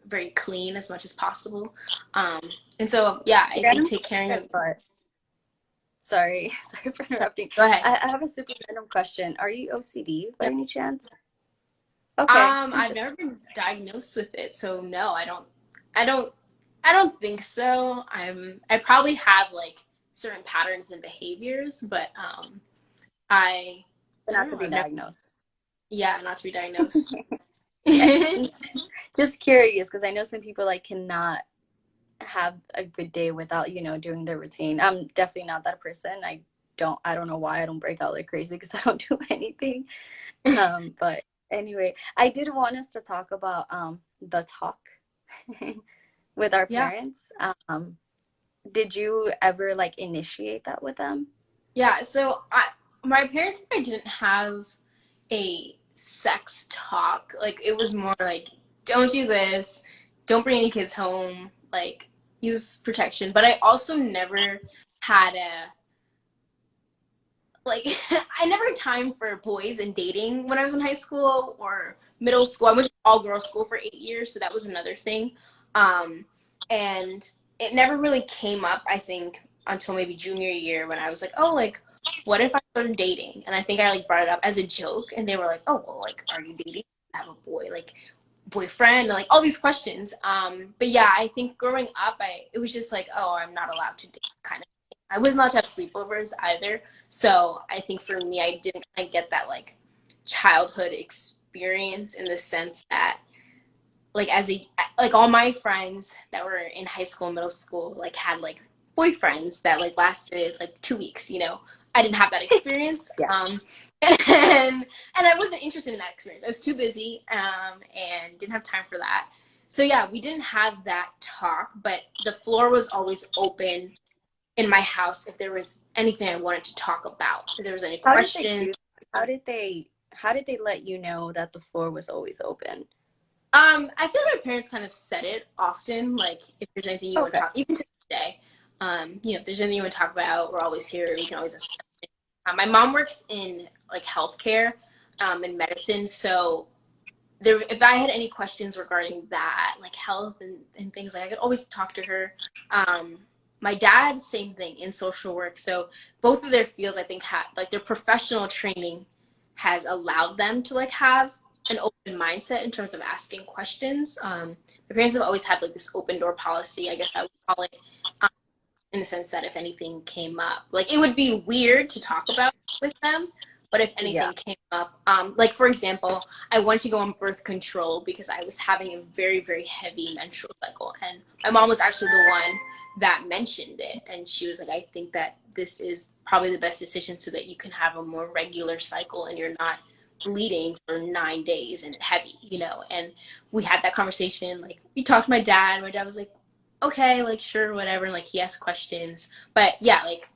very clean as much as possible. Um, and so yeah, I think Random take caring of. question, but sorry, sorry for Sorry, interrupting. go ahead. I have a super random question. Are you OCD by any chance? Okay, I've interesting. never been diagnosed with it, so no, I don't, I don't think so. I probably have like certain patterns and behaviors, but I, But I don't not to know. be I've never, diagnosed. yeah, not to be diagnosed. Yeah, Yeah, just curious because I know some people like cannot have a good day without doing their routine. I'm definitely not that person. I don't know why I don't break out like crazy because I don't do anything. But anyway, I did want us to talk about the talk with our yeah, parents. Did you ever like initiate that with them? yeah. My parents and I didn't have a sex talk. Like it was more like, don't do this, don't bring any kids home, like use protection. But I also never had a like I never had time for boys and dating when I was in high school or middle school. I went to all girls school for 8 years, so that was another thing. Um, and it never really came up, I think, until maybe junior year when I was like, oh, like, what if I started dating? And I think I like brought it up as a joke, and they were like, oh, well, like, are you dating? I have a boy, like boyfriend, and like all these questions. But yeah, I think growing up, it was just like, oh, I'm not allowed to date, kind of. I was not to have sleepovers either. So I think for me, I didn't kind of get that like childhood experience in the sense that like as a like all my friends that were in high school and middle school like had like boyfriends that like lasted like 2 weeks. I didn't have that experience. Yeah. And I wasn't interested in that experience. I was too busy and didn't have time for that. So yeah, we didn't have that talk, but the floor was always open in my house if there was anything I wanted to talk about. If there was any How did they questions. do? How did they let you know that the floor was always open? I feel like my parents kind of said it often, like if there's anything you want to Okay. talk, even to this day. If there's anything you want to talk about, we're always here. We can always ask. My mom works in like healthcare, in medicine, so there, if I had any questions regarding that, like health and things, like I could always talk to her. Um, my dad, same thing in social work. So both of their fields, I think, had like their professional training has allowed them to like have an open mindset in terms of asking questions. My parents have always had like this open door policy, I guess I would call it, in the sense that if anything came up, like it would be weird to talk about with them, but if Yeah. anything came up, like for example, I went to go on birth control because I was having a very, very heavy menstrual cycle, and my mom was actually the one that mentioned it, and she was like, I think that this is probably the best decision so that you can have a more regular cycle and you're not bleeding for 9 days and heavy, you know. And we had that conversation, like we talked to my dad was like, okay, like sure, whatever. Like he asked questions, but yeah, like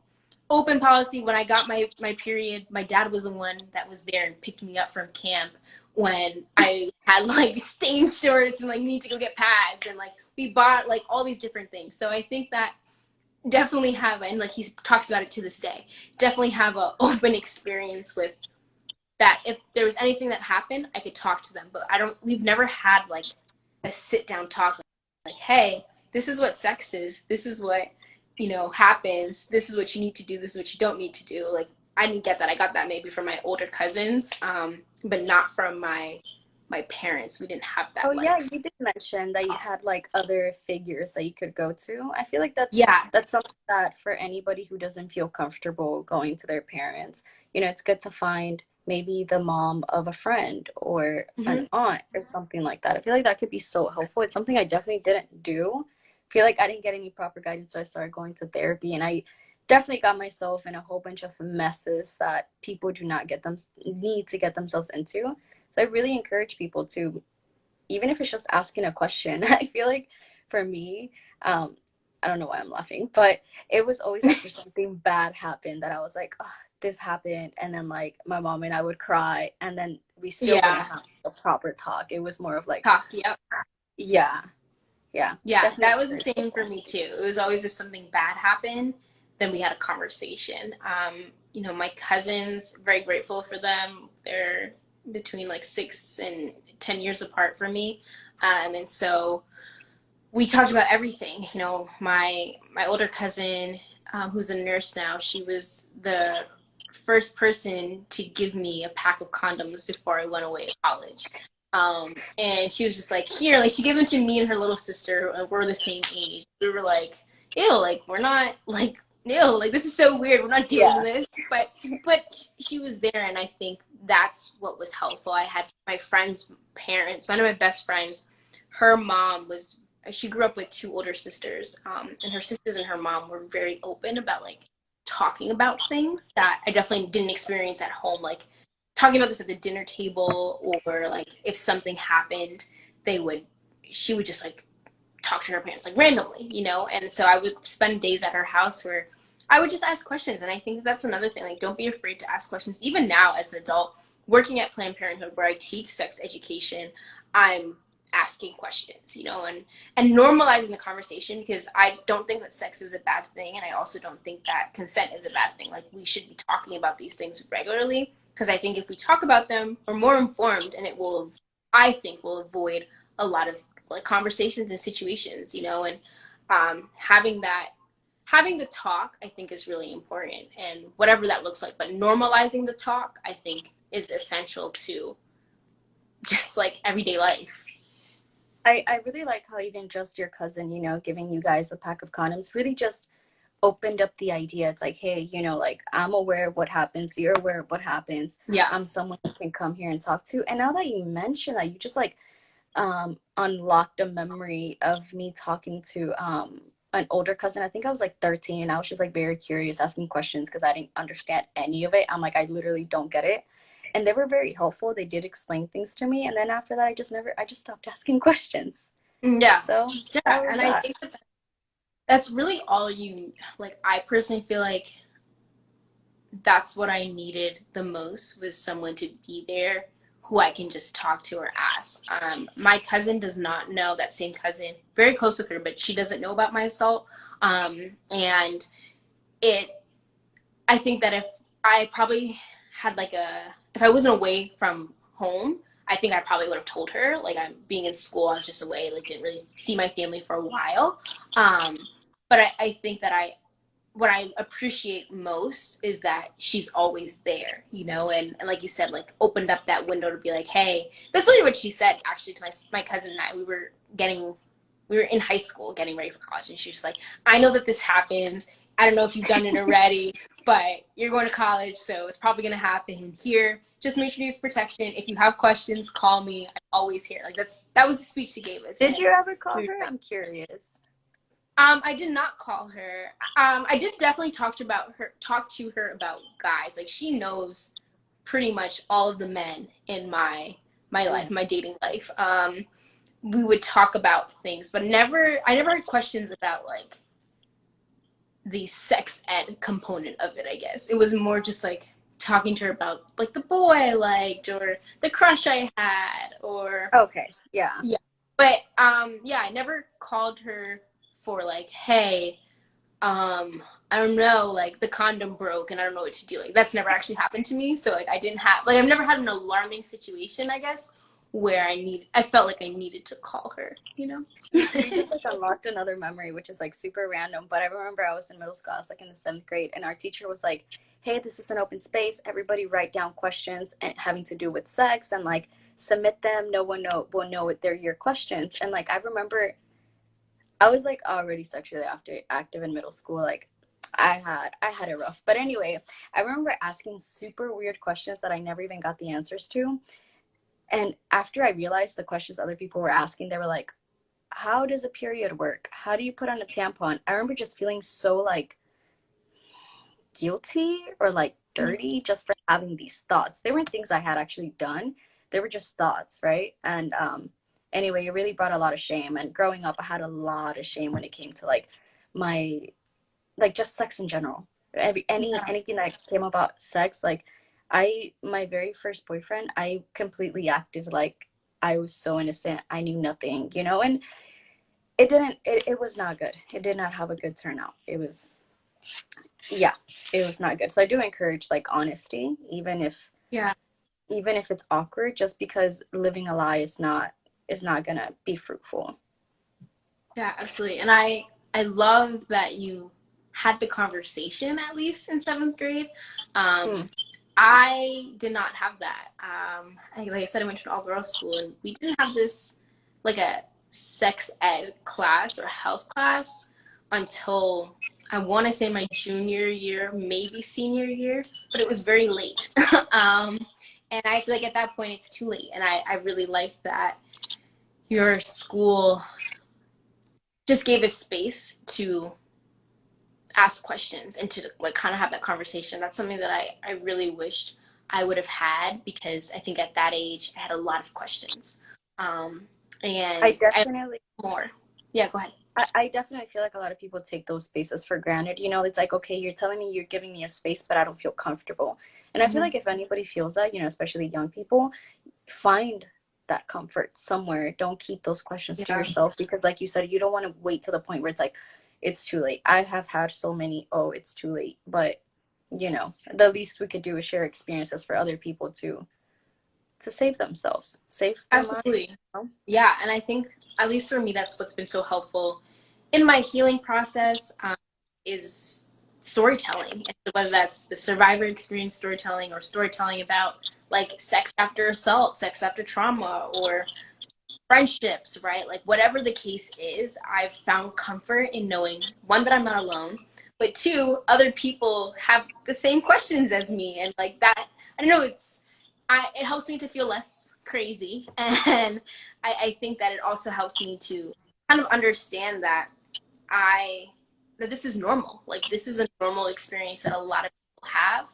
open policy. When I got my period, my dad was the one that was there and picked me up from camp when I had like stained shorts and like need to go get pads, and like we bought like all these different things. So I think that definitely have, and like he talks about it to this day, definitely have a open experience with that. If there was anything that happened, I could talk to them, but I don't, we've never had like a sit down talk, like, hey, this is what sex is, this is what, you know, happens, this is what you need to do, this is what you don't need to do. Like I didn't get that. I got that maybe from my older cousins, but not from my parents. We didn't have Oh that like, yeah, you did mention that you had like other figures that you could go to. I feel like yeah. that's something that for anybody who doesn't feel comfortable going to their parents, it's good to find maybe the mom of a friend or an Mm-hmm. aunt or something like that. I feel like that could be so helpful. It's something I definitely didn't do. I feel like I didn't get any proper guidance, so I started going to therapy, and I definitely got myself in a whole bunch of messes that people do not get them need to get themselves into. So I really encourage people to, even if it's just asking a question. I feel like for me, um, I don't know why I'm laughing, but it was always after something bad happened that I was like, oh, this happened. And then like my mom and I would cry, and then we still wouldn't Yeah. have a proper talk. It was more of like, Talk. Yep. yeah, yeah, Yeah, definitely that was the encourage same for people. me too. It was always if something bad happened, then we had a conversation. You know, my cousins, very grateful for them. They're between like 6 and 10 years apart from me. And so we talked about everything. You know, my older cousin, who's a nurse now, she was the first person to give me a pack of condoms before I went away to college. And she was just like, here, like she gave them to me and her little sister, and we're the same age. We were like, ew, like we're not like, ew, like this is so weird. We're not doing Yeah. this, but she was there, and I think that's what was helpful. I had my friends' parents, one of my best friends, her mom was, she grew up with two older sisters, and her sisters and her mom were very open about like talking about things that I definitely didn't experience at home, like talking about this at the dinner table, or like if something happened, they would, she would just like talk to her parents like randomly, you know. And so I would spend days at her house where I would just ask questions, and I think that's another thing, like don't be afraid to ask questions. Even now as an adult working at Planned Parenthood where I teach sex education, I'm asking questions, you know, and normalizing the conversation, because I don't think that sex is a bad thing, and I also don't think that consent is a bad thing. Like we should be talking about these things regularly, because I think if we talk about them, we're more informed, and it will, I think, will avoid a lot of like conversations and situations, you know. And having the talk, I think, is really important, and whatever that looks like, but normalizing the talk, I think, is essential to just like everyday life. I really like how even just your cousin, giving you guys a pack of condoms really just opened up the idea. It's like, hey, like I'm aware of what happens, you're aware of what happens. Yeah. I'm someone you can come here and talk to. And now that you mention that, you just like unlocked a memory of me talking to an older cousin. I think I was like 13, and I was just like very curious, asking questions because I didn't understand any of it. I'm like, I literally don't get it. And they were very helpful. They did explain things to me. And then after that, I just stopped asking questions. Yeah. So Yeah. that was And I that. think that that's really all you, like, I personally feel like that's what I needed the most, was someone to be there who I can just talk to or ask. My cousin does not know, that same cousin, very close with her, but she doesn't know about my assault. And it, I think that if I probably had like if I wasn't away from home, I think I probably would have told her. Like, I'm being in school, I was just away, like didn't really see my family for a while. Um, but I think that what I appreciate most is that she's always there, you know, and like you said, like opened up that window to be like, hey, that's literally what she said actually to my cousin and I. We were in high school getting ready for college, and she was like, I know that this happens. I don't know if you've done it already, but you're going to college, so it's probably going to happen here. Just make sure you use protection. If you have questions, call me. I'm always here. Like that was the speech she gave us. Did And you ever call we were her? like, I'm curious. I did not call her. I did definitely talk to her about guys. Like she knows pretty much all of the men in my life, Mm. my dating life. We would talk about things, but I never had questions about like the sex ed component of it, I guess. It was more just like talking to her about like the boy I liked or the crush I had or Okay, yeah. yeah. But yeah, I never called her for like, hey, I don't know, like the condom broke and I don't know what to do. Like that's never actually happened to me. So like I didn't have like I've never had an alarming situation, I guess, where I felt like I needed to call her, you know? You just like unlocked another memory, which is like super random. But I remember I was in middle school, I was like in the 7th grade, and our teacher was like, hey, this is an open space. Everybody write down questions and having to do with sex and like submit them. No one will know what they're your questions. And like I remember I was like already sexually active in middle school. Like I had it rough. But anyway, I remember asking super weird questions that I never even got the answers to. And after I realized the questions other people were asking, they were like, how does a period work? How do you put on a tampon? I remember just feeling so like guilty or like dirty just for having these thoughts. They weren't things I had actually done. They were just thoughts, right? And anyway, it really brought a lot of shame. And growing up, I had a lot of shame when it came to like my like just sex in general. Yeah. Anything that came about sex, like my very first boyfriend, I completely acted like I was so innocent. I knew nothing, you know, and it was not good. It did not have a good turnout. It was, yeah, it was not good. So I do encourage like honesty, Yeah. even if it's awkward, just because living a lie is not gonna be fruitful. Yeah, absolutely. And I love that you had the conversation at least in 7th grade. Hmm. I did not have that. Like I said, I went to an all-girls school, and we didn't have this like a sex ed class or health class until I want to say my junior year, maybe senior year, but it was very late. um, and I feel like at that point it's too late. And I really liked that your school just gave us space to ask questions and to like kind of have that conversation. That's something that I really wished I would have had because I think at that age I had a lot of questions. Um, I and I definitely more. Yeah, go ahead. I definitely feel like a lot of people take those spaces for granted. You know, it's like, okay, you're telling me you're giving me a space, but I don't feel comfortable. And I feel Mm-hmm. like if anybody feels that, you know, especially young people, find that comfort somewhere. Don't keep those questions to Yeah, yourself because, like you said, you don't want to wait to the point where it's like, it's too late. I have had so many, oh, it's too late. But, you know, the least we could do is share experiences for other people to save themselves, save their mind. absolutely. You know? Yeah, and I think at least for me, that's what's been so helpful in my healing process is storytelling. And so whether that's the survivor experience storytelling or storytelling about like sex after assault, sex after trauma, or friendships, right? Like whatever the case is, I've found comfort in knowing one, that I'm not alone, but two, other people have the same questions as me. And like that, I don't know, it helps me to feel less crazy. And I think that it also helps me to kind of understand that I, that this is normal. Like this is a normal experience that a lot of people have.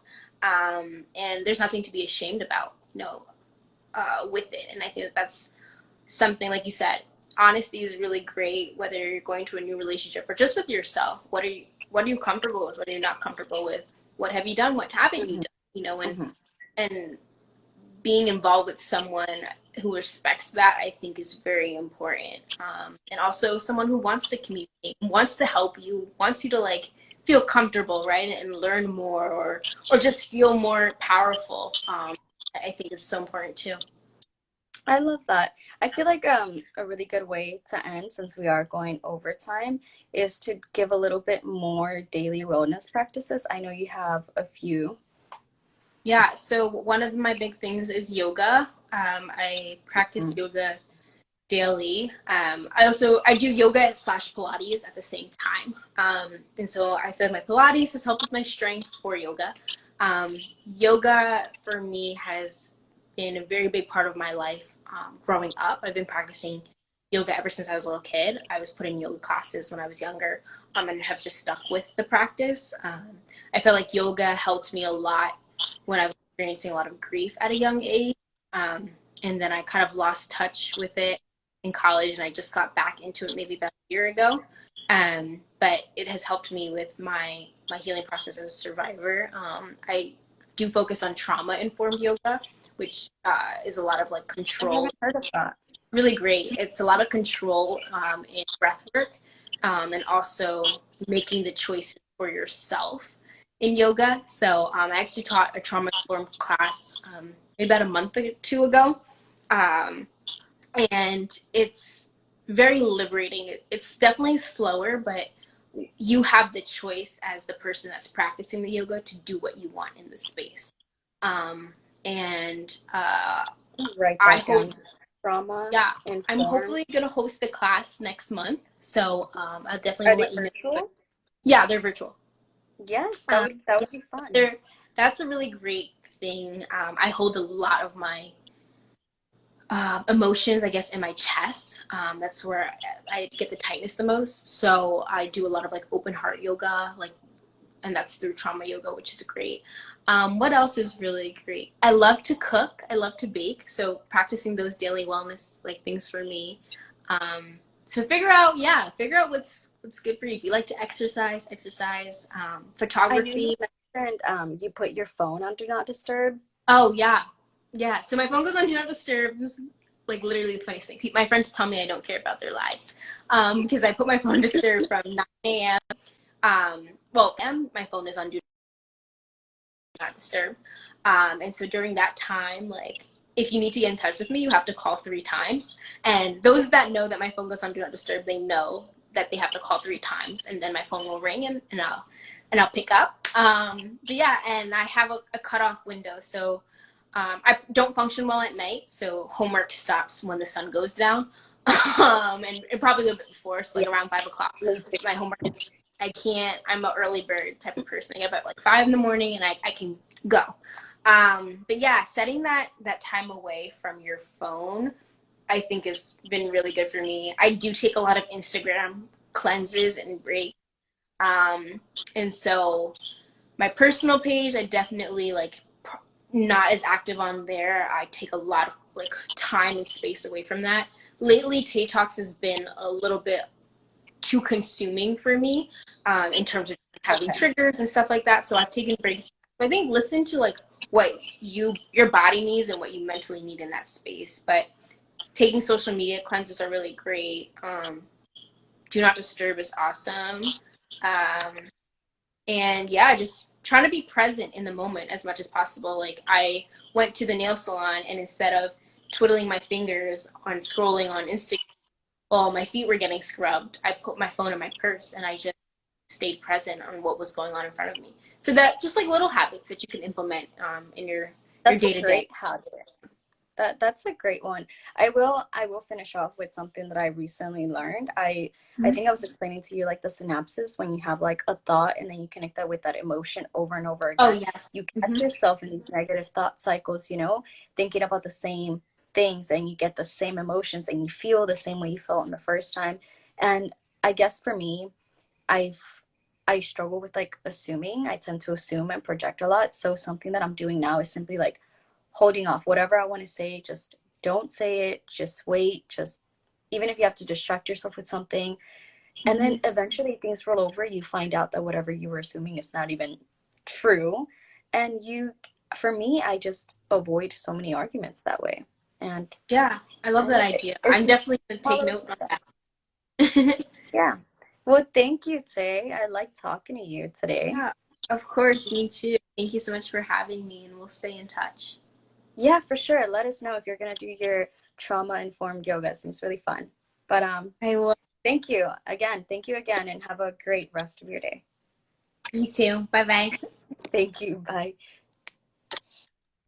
And there's nothing to be ashamed about, you know, with it. And I think that that's something like you said, honesty is really great whether you're going to a new relationship or just with yourself. What are you comfortable with? What are you not comfortable with? What have you done? What haven't you Mhm, done? You know, mhm. and being involved with someone who respects that, I think, is very important. And also someone who wants to communicate, wants to help you, wants you to like feel comfortable, right, and learn more, or just feel more powerful. I think is so important too. I love that. I feel like a really good way to end, since we are going overtime, is to give a little bit more daily wellness practices. I know you have a few. Yeah, so one of my big things is yoga. I practice Mm. yoga daily. I do yoga slash Pilates at the same time. And so I said my Pilates has helped with my strength for yoga. Yoga for me has been a very big part of my life growing up. I've been practicing yoga ever since I was a little kid. I was put in yoga classes when I was younger, and have just stuck with the practice. I feel like yoga helped me a lot when I was experiencing a lot of grief at a young age. Um, and then I kind of lost touch with it in college, and I just got back into it maybe about a year ago. But it has helped me with my healing process as a survivor. I do focus on trauma informed yoga, which is a lot of like I control. haven't heard of that. Really great. It's a lot of control and breath work, and also making the choices for yourself in yoga. So I actually taught a trauma informed class maybe about a month or two ago. Um, and it's very liberating. It's definitely slower, but you have the choice as the person that's practicing the yoga to do what you want in the space. Um, and Write I that hold, down. Trauma yeah, I'm informed. hopefully gonna host a class next month, so I'll definitely Are will they let you know. But virtual? yeah, they're virtual. Yes, Um, that would be fun. they're That's a really great thing. I hold a lot of my emotions, I guess, in my chest. That's where I get the tightness the most. So I do a lot of like open heart yoga, like, and that's through trauma yoga, which is great. What else is really great? I love to cook. I love to bake. So practicing those daily wellness like things for me. So figure out what's good for you. If you like to exercise, exercise. I knew you Photography. mentioned you put your phone on Do Not Disturb. Oh yeah, yeah. So my phone goes on do not disturb. This is like literally the funniest thing. My friends tell me I don't care about their lives because I put my phone on disturb from 9 a.m. My phone is on do not disturb, and so during that time, like if you need to get in touch with me, you have to call 3 times. And those that know that my phone goes on do not disturb, they know that they have to call 3 times, and then my phone will ring and I'll pick up. But yeah, and I have a cutoff window, so I don't function well at night, so homework stops when the sun goes down. And probably a little bit before, so like Yeah, around 5 o'clock. me too. My homework is, I can't, I'm an early bird type of person. I get up at like 5 in the morning and I can go. But yeah, setting that time away from your phone, I think has been really good for me. I do take a lot of Instagram cleanses and breaks. Um, and so my personal page, I definitely like not as active on there. I take a lot of like time and space away from that. Lately, Tay Talks has been a little bit too consuming for me in terms of having Okay. triggers and stuff like that. So I've taken breaks. So I think listen to like what your body needs and what you mentally need in that space. But taking social media cleanses are really great. Do not disturb is awesome. Um, and yeah, just trying to be present in the moment as much as possible. Like I went to the nail salon, and instead of twiddling my fingers on scrolling on Instagram while my feet were getting scrubbed, I put my phone in my purse and I just stayed present on what was going on in front of me. So that just like little habits that you can implement in your That's a day to day. great habit. That's a great one. I will finish off with something that I recently learned. I think I was explaining to you like the synapses when you have like a thought and then you connect that with that emotion over and over Oh again. yes. You catch Mm-hmm. yourself in these negative thought cycles, thinking about the same things and you get the same emotions and you feel the same way you felt in the first time. And I guess for me, I've I struggle with like assuming. I tend to assume and project a lot. So something that I'm doing now is simply like holding off whatever I want to say, just don't say it, just wait, just even if you have to distract yourself with something. And Mm-hmm. then eventually things roll over, you find out that whatever you were assuming is not even true. And for me, I just avoid so many arguments that way. And Yeah, I love that it, idea. it's I'm a definitely gonna small take little note on success. that. Yeah. Well, thank you, Tay. I like talking to you today. Yeah, of course, me too. Thank you so much for having me, and we'll stay in touch. Yeah, for sure. Let us know if you're gonna do your trauma-informed yoga. It seems really fun. But I will. thank you again. Thank you again, and have a great rest of your day. You too. Bye bye. Thank you. Bye.